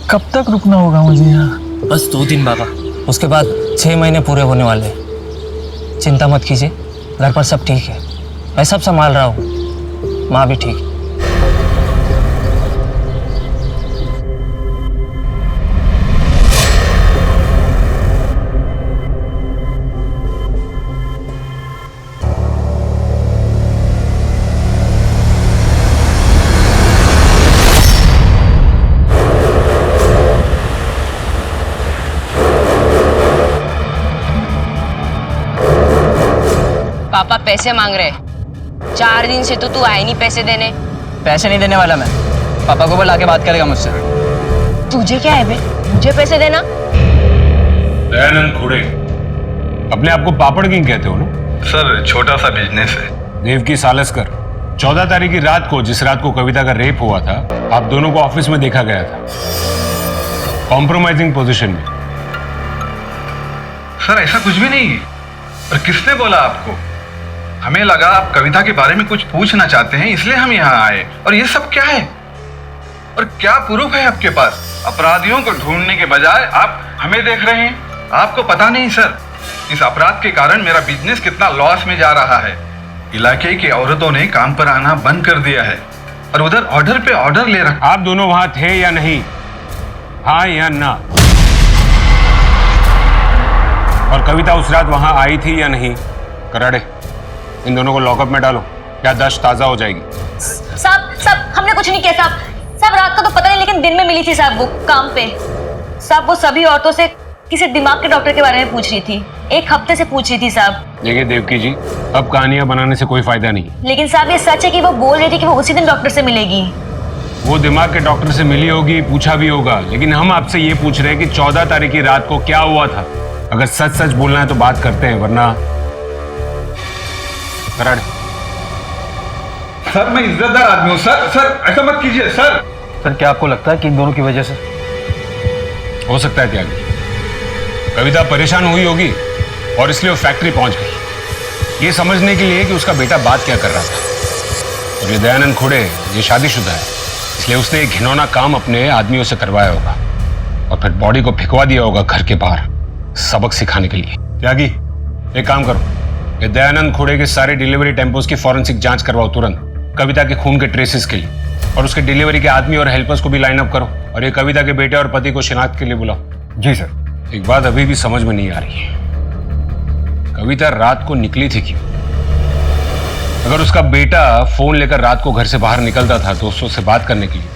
कब तक रुकना होगा मुझे यहाँ? बस 2 दिन बाबा, उसके बाद 6 महीने पूरे होने वाले हैं। चिंता मत कीजिए, घर पर सब ठीक है, मैं सब संभाल रहा हूँ, माँ भी ठीक है। पापा पैसे मांग रहे, 4 दिन से तो तू आए नहीं पैसे देने। पैसे नहीं देने वाला मैं, पापा को बुला के बात करेगा मुझसे। तुझे क्या है बे, मुझे पैसे देना। दयानंद खुड़े, अपने आप को पापड़ किंग कहते हो ना? सर छोटा सा बिजनेस है। देवकी सालस्कर, 14 तारीख की रात को, जिस रात को कविता का रेप हुआ था, आप दोनों को ऑफिस में देखा गया था, कॉम्प्रोमाइजिंग पोजीशन में। सर ऐसा कुछ भी नहीं है। और किसने बोला आपको? हमें लगा आप कविता के बारे में कुछ पूछना चाहते हैं, इसलिए हम यहाँ आए। और ये सब क्या है? और क्या प्रूफ है आपके पास? अपराधियों को ढूंढने के बजाय आप हमें देख रहे हैं। आपको पता नहीं सर, इस अपराध के कारण मेरा बिजनेस कितना लॉस में जा रहा है। इलाके की औरतों ने काम पर आना बंद कर दिया है और उधर ऑर्डर पे ऑर्डर ले रखा। आप दोनों वहां थे या नहीं? हाँ या ना? और कविता उस रात वहां आई थी या नहीं? कराड़े, इन दोनों को लॉकअप में डालो, याददाश्त ताजा हो जाएगी। साहब हमने कुछ नहीं किया साहब रात का तो पता नहीं, लेकिन दिन में मिली थी साहब वो काम पे। साहब वो सभी औरतों से किसी दिमाग के डॉक्टर के बारे में पूछ रही थी, 1 हफ्ते से पूछ रही थी साहब। देखिए देवकी जी, अब कहानियां बनाने से कोई फायदा नहीं। लेकिन साहब ये सच है कि वो बोल रही थी कि वो उसी दिन डॉक्टर से मिलेगी। वो दिमाग के डॉक्टर से मिली होगी, पूछा भी होगा, लेकिन हम आपसे ये पूछ रहे हैं कि 14 तारीख की रात को क्या हुआ था। अगर सच सच बोलना है तो बात करते हैं, वरना कराड़े। सर मैं इज्जतदार आदमी हूँ सर ऐसा मत कीजिए सर। सर क्या आपको लगता है कि इन दोनों की वजह से? हो सकता है त्यागी, कविता परेशान हुई होगी और इसलिए वो फैक्ट्री पहुंच गई, ये समझने के लिए कि उसका बेटा बात क्या कर रहा था। और ये दयानंद खुड़े ये शादीशुदा है, इसलिए उसने एक घिनौना काम अपने आदमियों से करवाया होगा और फिर बॉडी को फेंकवा दिया होगा घर के बाहर, सबक सिखाने के लिए। त्यागी एक काम करो, ये दयानंद खुड़े के सारे डिलीवरी टेम्पोज की फॉरेंसिक जांच करवाओ तुरंत, कविता के खून के ट्रेसेस के लिए, और उसके डिलीवरी के आदमी और हेल्पर्स को भी लाइन अप करो, और ये कविता के बेटे और पति को शिनाख्त के लिए बुलाओ। जी सर। एक बात अभी भी समझ में नहीं आ रही है, कविता रात को निकली थी क्यों? अगर उसका बेटा फोन लेकर रात को घर से बाहर निकलता था दोस्तों से बात करने के लिए,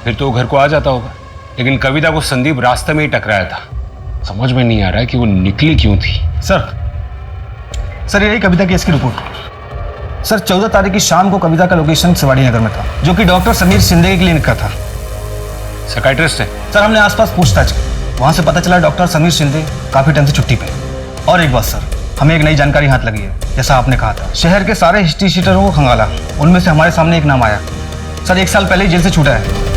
फिर तो वो घर को आ जाता होगा, लेकिन कविता को संदीप रास्ते में ही टकराया था। समझ में नहीं आ रहा है कि वो निकली क्यों थी। सर यही कविता की इसकी रिपोर्ट। सर 14 तारीख की शाम को कविता का लोकेशन सवाड़ी नगर में था, जो कि डॉक्टर समीर शिंदे के क्लिनिक का था। साइकियाट्रिस्ट है? सर हमने आसपास पूछताछ की, वहां से पता चला डॉक्टर समीर शिंदे काफी टाइम से छुट्टी पे। और एक बात सर, हमें एक नई जानकारी हाथ लगी है। जैसा आपने कहा था, शहर के सारे हिस्ट्री शीटरों को खंगाला, उनमें से हमारे सामने एक नाम आया। सर 1 साल पहले ही जेल से छूटा है।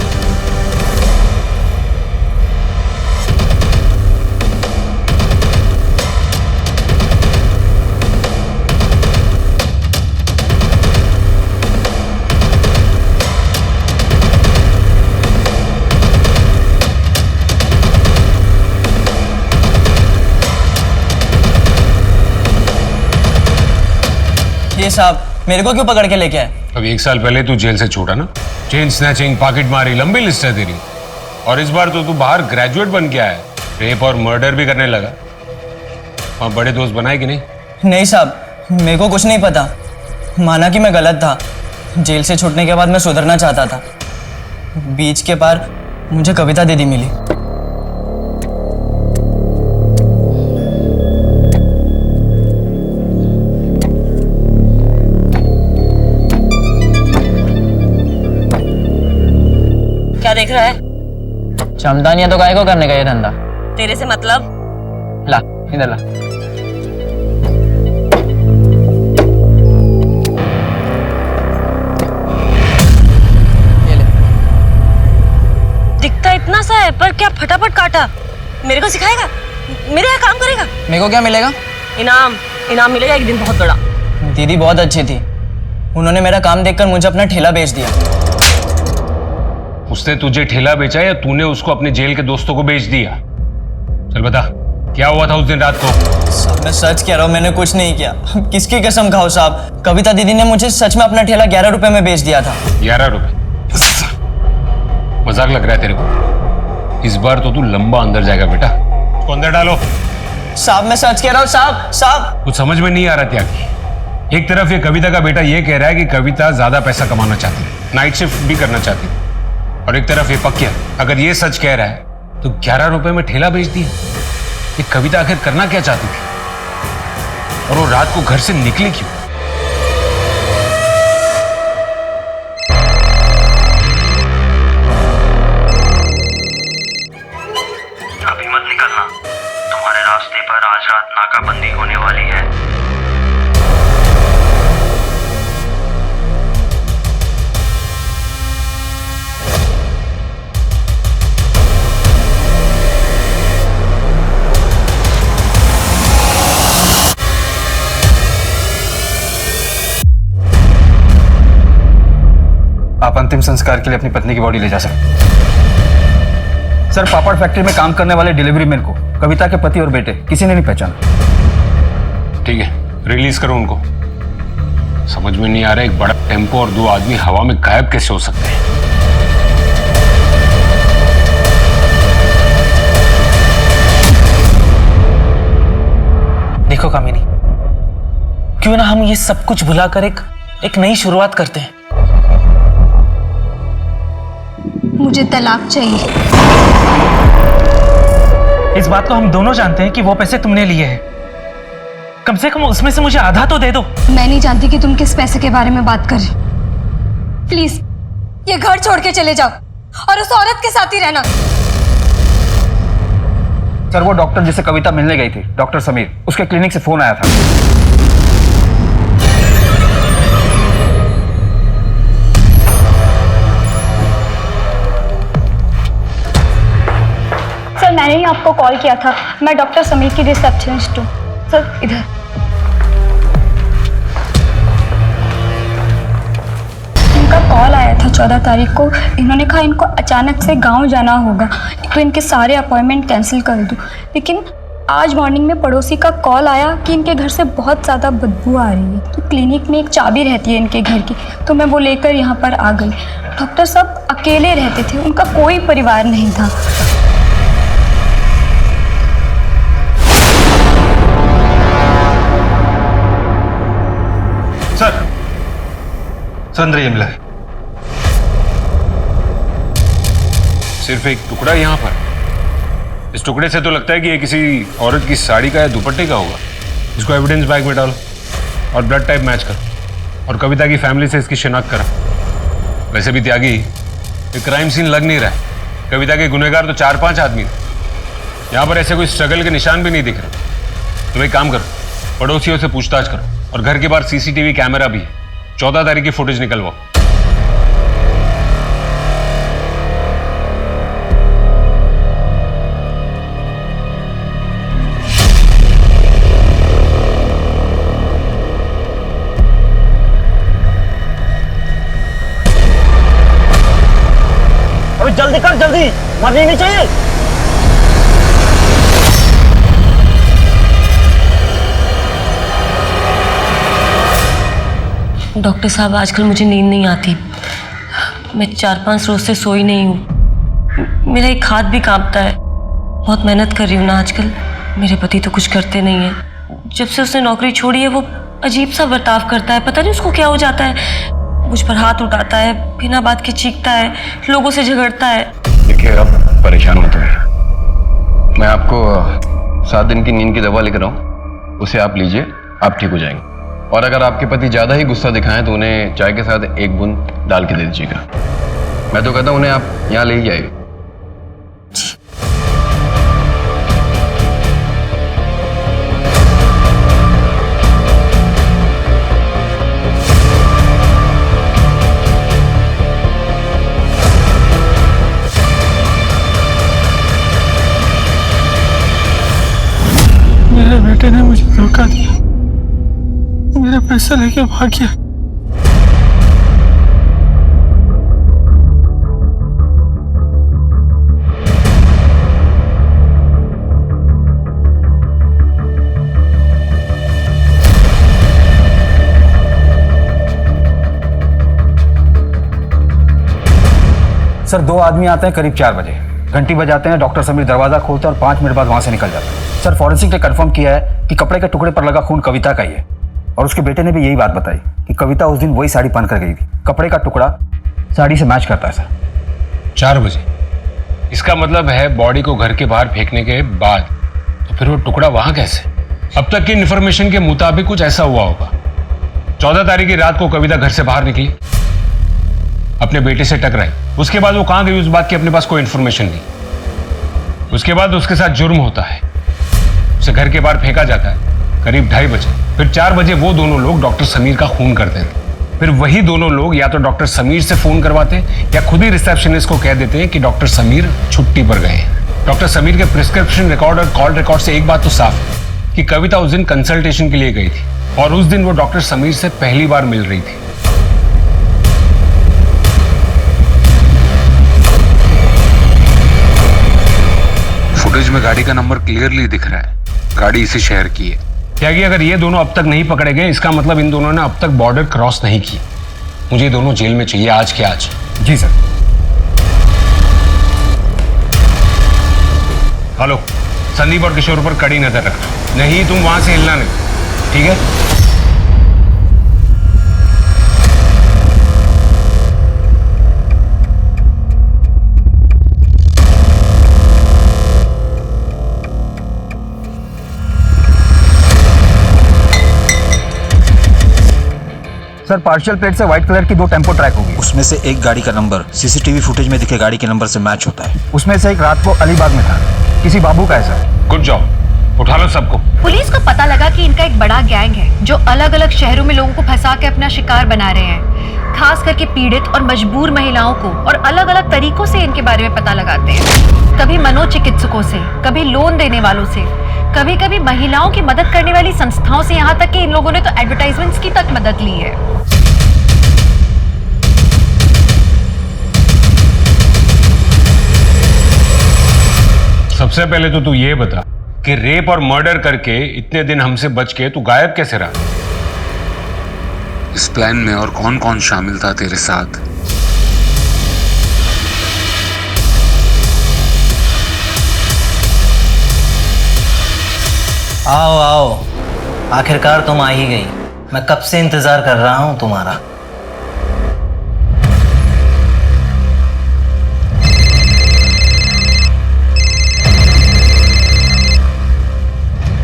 ये साहब मेरे को क्यों पकड़ के लेके आए? अब 1 साल पहले तू जेल से छूटा ना, चेन स्नैचिंग, पॉकेट मारी, लंबी लिस्ट है तेरी। और इस बार तो तू बाहर ग्रेजुएट बन के आया, रेप और मर्डर भी करने लगा। और बड़े दोस्त बनाए कि नहीं? नहीं साहब, मेरे को कुछ नहीं पता। माना कि मैं गलत था, जेल से छूटने के बाद मैं सुधरना चाहता था। बीच के पार मुझे कविता दीदी मिली। क्या देख रहा है? चमदानिया तो काय को करने का ये धंधा? तेरे से मतलब? ला इधर ला। दिखता इतना सा है, पर क्या फटाफट काटा। मेरे को सिखाएगा? मेरे यहाँ काम करेगा? मेरे को क्या मिलेगा? इनाम मिलेगा एक दिन बहुत बड़ा। दीदी बहुत अच्छी थी, उन्होंने मेरा काम देखकर मुझे अपना ठेला बेच दिया। उसने तुझे ठेला बेचा या तूने उसको अपने जेल के दोस्तों को बेच दिया? चल बता, क्या हुआ था उस दिन रात को? साहब मैं सच कह रहा हूँ, मैंने कुछ नहीं किया। किसकी कसम खाओ साहब, कविता दीदी ने मुझे सच में अपना ठेला 11 रुपए में बेच दिया था। 11 रुपए? मजाक लग रहा है तेरे को? इस बार तो तू लंबा अंदर जाएगा बेटा। उसको अंदर डालो। साहब मैं सच कह रहा हूँ साहब। कुछ समझ में नहीं आ रहा त्यागी। एक तरफ ये कविता का बेटा ये कह रहा है कि कविता ज्यादा पैसा कमाना चाहती है, नाइट शिफ्ट भी करना चाहती है, और एक तरफ ये पक्या अगर ये सच कह रहा है तो 11 रुपए में ठेला बेच दिया। ये कविता आखिर करना क्या चाहती थी, और वो रात को घर से निकली क्यों? अभी मत निकलना, तुम्हारे रास्ते पर आज रात नाकाबंदी होने वाली है। आप अंतिम संस्कार के लिए अपनी पत्नी की बॉडी ले जा सकते। सर, पापड़ फैक्ट्री में काम करने वाले डिलीवरी मैन को कविता के पति और बेटे किसी ने नहीं पहचाना। ठीक है, रिलीज करो उनको। समझ में नहीं आ रहा एक बड़ा टेम्पो और 2 आदमी हवा में गायब कैसे हो सकते हैं। देखो कामिनी, क्यों ना हम ये सब कुछ भुलाकर एक नई शुरुआत करते हैं। मुझे तलाक चाहिए। इस बात को हम दोनों जानते हैं कि वो पैसे तुमने लिए हैं। कम से कम उसमें से मुझे आधा तो दे दो। मैं नहीं जानती कि तुम किस पैसे के बारे में बात कर रहे। प्लीज ये घर छोड़ के चले जाओ और उस औरत के साथ ही रहना। सर, वो डॉक्टर जिसे कविता मिलने गई थी, डॉक्टर समीर, उसके क्लिनिक से फोन आया था। सर, मैंने ही आपको कॉल किया था। मैं डॉक्टर समीर की रिसेप्शनिस्ट हूँ। सर, इधर। इनका कॉल आया था 14 तारीख को। इन्होंने कहा इनको अचानक से गांव जाना होगा तो इनके सारे अपॉइंटमेंट कैंसिल कर दूं। लेकिन आज मॉर्निंग में पड़ोसी का कॉल आया कि इनके घर से बहुत ज़्यादा बदबू आ रही है। तो क्लिनिक में एक चाबी रहती है इनके घर की, तो मैं वो लेकर यहाँ पर आ गई। डॉक्टर साहब अकेले रहते थे, उनका कोई परिवार नहीं था। सर, अंदर ये मिला है। सिर्फ एक टुकड़ा यहाँ पर। इस टुकड़े से तो लगता है कि ये किसी औरत की साड़ी का या दुपट्टे का होगा। इसको एविडेंस बैग में डालो और ब्लड टाइप मैच करो और कविता की फैमिली से इसकी शिनाख्त करा। वैसे भी त्यागी, ये क्राइम सीन लग नहीं रहा है। कविता के गुनहगार तो 4-5 आदमी थे। यहाँ पर ऐसे कोई स्ट्रगल के निशान भी नहीं दिख रहे। तो एक काम करो, पड़ोसियों से पूछताछ करो और घर के बाहर CCTV कैमरा भी है। 14 तारीख की फुटेज निकलवाओ। अरे जल्दी कर, जल्दी, मरनी नहीं चाहिए। डॉक्टर साहब, आजकल मुझे नींद नहीं आती। मैं 4-5 रोज से सोई नहीं हूँ। मेरा एक हाथ भी कांपता है। बहुत मेहनत कर रही हूँ ना आजकल। मेरे पति तो कुछ करते नहीं हैं। जब से उसने नौकरी छोड़ी है वो अजीब सा बर्ताव करता है। पता नहीं उसको क्या हो जाता है। मुझ पर हाथ उठाता है, बिना बात के चीखता है, लोगों से झगड़ता है। देखिए, अब परेशान मत होइए। मैं आपको 7 दिन की नींद की दवा लिख रहा हूँ, उसे आप लीजिए, आप ठीक हो जाएंगे। और अगर आपके पति ज़्यादा ही गुस्सा दिखाएं तो उन्हें चाय के साथ 1 बूंद डाल के दे दीजिएगा। मैं तो कहता हूँ उन्हें आप यहाँ ले ही जाइए। मेरे बेटे ने मुझे धोखा दिया, मेरा पैसा लेके भाग गया। सर, 2 आदमी आते हैं करीब 4 बजे। घंटी बजाते हैं, डॉक्टर समीर दरवाजा खोलते हैं और 5 मिनट बाद वहां से निकल जाते हैं। सर, फॉरेंसिक ने कंफर्म किया है कि कपड़े के टुकड़े पर लगा खून कविता का ही है और उसके बेटे ने भी यही बात बताई कि कविता उस दिन वही साड़ी पहनकर गई थी। कपड़े का टुकड़ा साड़ी से मैच करता है सर। 4 बजे? इसका मतलब है बॉडी को घर के बाहर फेंकने के बाद। तो फिर वो टुकड़ा वहां कैसे? अब तक की इन्फॉर्मेशन के मुताबिक कुछ ऐसा हुआ होगा। 14 तारीख की रात को कविता घर से बाहर निकली, अपने बेटे से टकराई। उसके बाद वो कहां गई उस बात की अपने पास कोई इन्फॉर्मेशन नहीं। उसके बाद उसके साथ जुर्म होता है, उसे घर के बाहर फेंका जाता है करीब 2:30 बजे। फिर 4 बजे वो दोनों लोग डॉक्टर समीर का खून करते थे। फिर वही दोनों लोग या तो डॉक्टर समीर से फोन करवाते या खुद ही रिसेप्शनिस्ट को कह देते हैं कि डॉक्टर समीर छुट्टी पर गए हैं। डॉक्टर समीर के प्रिस्क्रिप्शन रिकॉर्ड और कॉल रिकॉर्ड से एक बात तो साफ है कि कविता उस दिन कंसल्टेशन के लिए गई थी और उस दिन वो डॉक्टर समीर से पहली बार मिल रही थी। में गाड़ी का नंबर क्लियरली दिख रहा है, गाड़ी इसी शहर की है। क्या कि अगर ये दोनों अब तक नहीं पकड़े गए, इसका मतलब इन दोनों ने अब तक बॉर्डर क्रॉस नहीं की। मुझे दोनों जेल में चाहिए आज के आज। जी सर। हेलो, संदीप और किशोर पर कड़ी नजर रखना, नहीं तुम वहां से हिलना नहीं, ठीक है? सर, पार्शियल प्लेट से व्हाइट कलर की 2 टेम्पो ट्रैक होगी। उसमें से एक गाड़ी का नंबर सीसीटीवी फुटेज में दिखे गाड़ी के नंबर से मैच होता है। उसमें से एक रात को अलीबाग में था, किसी बाबू का है सर। गुड जॉब, उठा लो सबको। पुलिस को पता लगा कि इनका एक बड़ा गैंग है जो अलग अलग शहरों में लोगों को फंसा के अपना शिकार बना रहे हैं। खास करके पीड़ित और मजबूर महिलाओं को, और अलग अलग तरीकों से इनके बारे में पता लगाते हैं। कभी मनोचिकित्सकों से, कभी लोन देने वालों से, कभी कभी महिलाओं की मदद करने वाली संस्थाओं से, यहाँ तक कि इन लोगों ने तो एडवर्टाइजमेंट्स की तक मदद ली है। सबसे पहले तो तू ये बता कि रेप और मर्डर करके इतने दिन हमसे बच के तू गायब कैसे रहा? इस प्लान में और कौन कौन शामिल था तेरे साथ? आओ आओ, आखिरकार तुम आ ही गई। मैं कब से इंतजार कर रहा हूं तुम्हारा।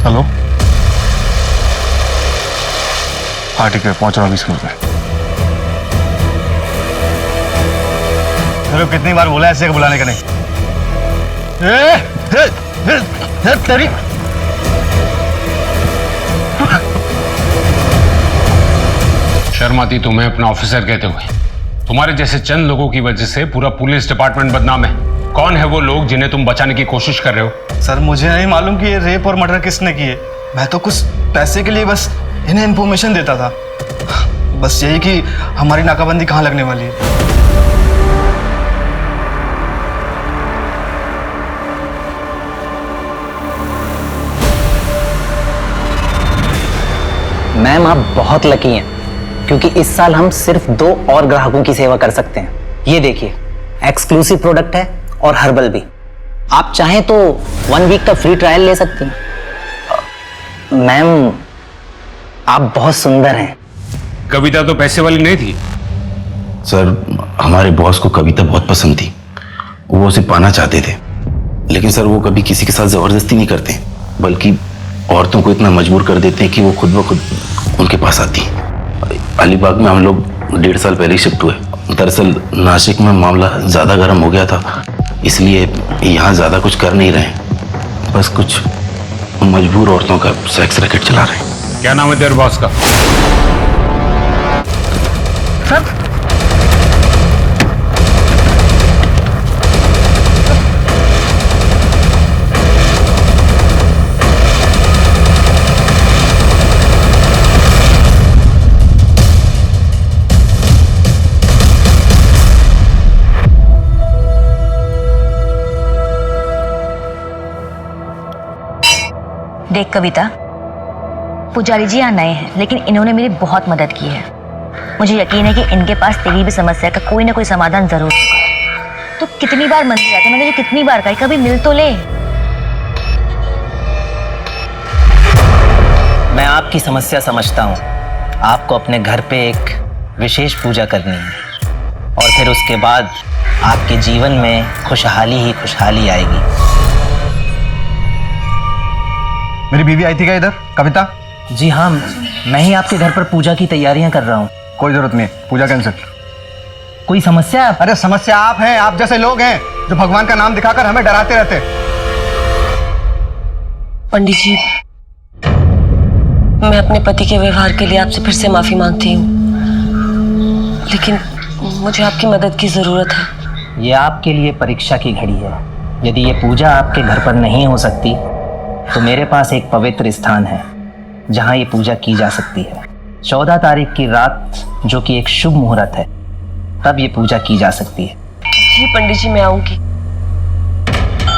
हेलो, हाँ ठीक है, पहुंच रहा हूँ 20 मिनट में। हेलो, कितनी बार बोला ऐसे बुलाने का नहीं? तेरी शर्म आती तुम्हें अपना ऑफिसर कहते हुए? तुम्हारे जैसे चंद लोगों की वजह से पूरा पुलिस डिपार्टमेंट बदनाम है। कौन है वो लोग जिन्हें तुम बचाने की कोशिश कर रहे हो? सर, मुझे नहीं मालूम कि ये रेप और मर्डर किसने किए। मैं तो कुछ पैसे के लिए बस इन्हें इंफॉर्मेशन देता था, बस यही कि हमारी नाकाबंदी कहाँ लगने वाली है। मैम, आप बहुत लकी हैं क्योंकि इस साल हम सिर्फ 2 और ग्राहकों की सेवा कर सकते हैं। ये देखिए, एक्सक्लूसिव प्रोडक्ट है और हर्बल भी। आप चाहें तो 1 वीक का फ्री ट्रायल ले सकती हैं। मैम, आप बहुत सुंदर हैं। कविता तो पैसे वाली नहीं थी। सर, हमारे बॉस को कविता बहुत पसंद थी, वो उसे पाना चाहते थे, लेकिन सर वो कभी किसी के साथ जबरदस्ती नहीं करते, बल्कि औरतों को इतना मजबूर कर देते हैं कि वो खुद ब खुद उनके पास आती हैं। अलीबाग में हम लोग 1.5 साल पहले शिफ्ट हुए। दरअसल नासिक में मामला ज़्यादा गर्म हो गया था, इसलिए यहाँ ज़्यादा कुछ कर नहीं रहे, बस कुछ मजबूर औरतों का सेक्स रैकेट चला रहे हैं। क्या नाम है तेरे बॉस का? सर, देख कविता, पुजारी जी यहाँ नए हैं, लेकिन इन्होंने मेरी बहुत मदद की है। मुझे यकीन है कि इनके पास तेरी भी समस्या का कोई ना कोई समाधान जरूर होगा। तो कितनी बार मंदिर आते, मैंने तुझे कितनी बार कहा, कभी मिल तो ले। मैं आपकी समस्या समझता हूँ। आपको अपने घर पे एक विशेष पूजा करनी है और फिर उसके बाद आपके जीवन में खुशहाली ही खुशहाली आएगी। मेरी बीवी आई थी क्या इधर, कविता? जी हाँ, मैं ही आपके घर पर पूजा की तैयारियां कर रहा हूँ। कोई जरूरत नहीं, पूजा कैंसिल। कोई समस्या? अरे समस्या आप हैं, आप जैसे लोग हैं जो भगवान का नाम दिखाकर हमें डराते रहते। पंडित जी, मैं अपने पति के व्यवहार के लिए आपसे फिर से माफी मांगती हूँ, लेकिन मुझे आपकी मदद की जरूरत है। ये आपके लिए परीक्षा की घड़ी है। यदि ये पूजा आपके घर पर नहीं हो सकती तो मेरे पास एक पवित्र स्थान है जहां ये पूजा की जा सकती है। 14 तारीख की रात, जो कि एक शुभ मुहूर्त है, तब ये पूजा की जा सकती है। जी पंडित जी, मैं आऊंगी।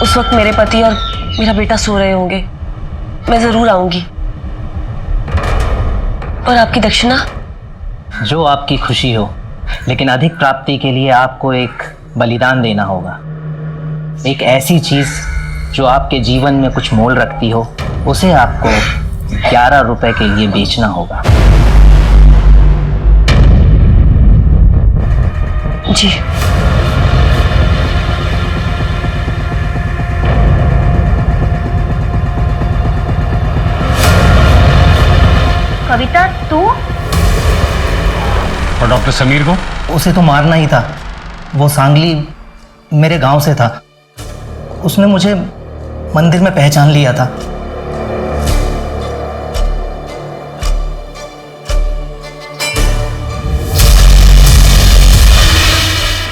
उस वक्त मेरे पति और मेरा बेटा सो रहे होंगे। मैं जरूर आऊंगी। और आपकी दक्षिणा? जो आपकी खुशी हो, लेकिन अधिक प्राप्ति के लिए आपको एक बलिदान देना होगा। एक ऐसी चीज जो आपके जीवन में कुछ मोल रखती हो, उसे आपको 11 रुपए के लिए बेचना होगा। जी। कविता, तू? और डॉक्टर समीर को? उसे तो मारना ही था। वो सांगली मेरे गांव से था। उसने मुझे मंदिर में पहचान लिया था।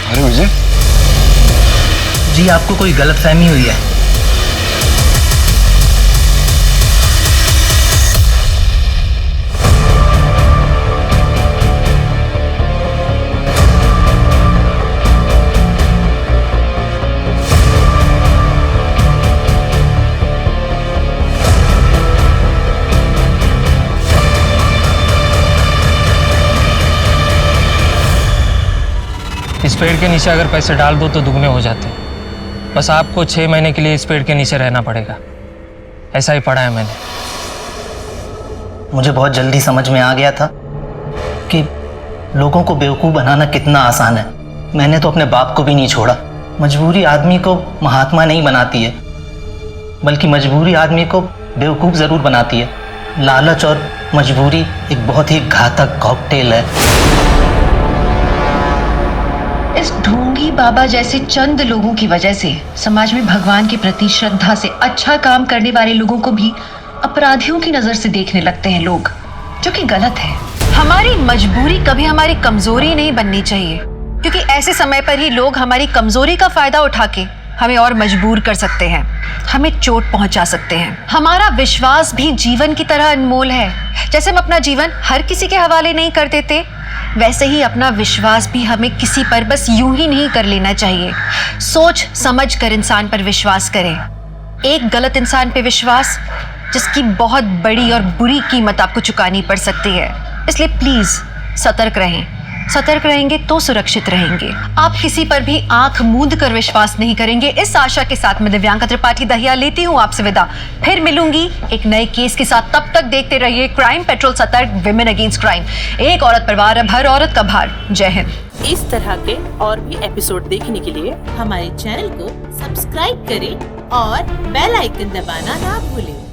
अरे विजय जी, आपको कोई गलतफहमी हुई है। इस पेड़ के नीचे अगर पैसे डाल दो तो दुगने हो जाते हैं। बस आपको 6 महीने के लिए इस पेड़ के नीचे रहना पड़ेगा। ऐसा ही पढ़ा है मैंने। मुझे बहुत जल्दी समझ में आ गया था कि लोगों को बेवकूफ़ बनाना कितना आसान है। मैंने तो अपने बाप को भी नहीं छोड़ा। मजबूरी आदमी को महात्मा नहीं बनाती है, बल्कि मजबूरी आदमी को बेवकूफ़ ज़रूर बनाती है। लालच और मजबूरी एक बहुत ही घातक कॉकटेल है। इस ढोंगी बाबा जैसे चंद लोगों की वजह से समाज में भगवान के प्रति श्रद्धा से अच्छा काम करने वाले लोगों को भी अपराधियों की नजर से देखने लगते हैं लोग, जो कि गलत है। हमारी मजबूरी कभी हमारी कमजोरी नहीं बननी चाहिए, क्योंकि ऐसे समय पर ही लोग हमारी कमजोरी का फायदा उठा के हमें और मजबूर कर सकते हैं, हमें चोट पहुंचा सकते हैं। हमारा विश्वास भी जीवन की तरह अनमोल है। जैसे हम अपना जीवन हर किसी के हवाले नहीं कर देते, वैसे ही अपना विश्वास भी हमें किसी पर बस यूं ही नहीं कर लेना चाहिए। सोच समझ कर इंसान पर विश्वास करें। एक गलत इंसान पे विश्वास, जिसकी बहुत बड़ी और बुरी कीमत आपको चुकानी पड़ सकती है। इसलिए प्लीज सतर्क रहें। सतर्क रहेंगे तो सुरक्षित रहेंगे। आप किसी पर भी आंख मूंद कर विश्वास नहीं करेंगे। इस आशा के साथ मैं दिव्यांका त्रिपाठी दहिया लेती हूँ आपसे विदा। फिर मिलूंगी एक नए केस के साथ। तब तक देखते रहिए क्राइम पेट्रोल सतर्क, विमेन अगेंस्ट क्राइम। एक औरत पर वार, अब हर औरत का भार। जय हिंद। इस तरह के और भी एपिसोड देखने के लिए हमारे चैनल को सब्सक्राइब करें और बेल आइकन दबाना ना भूलें।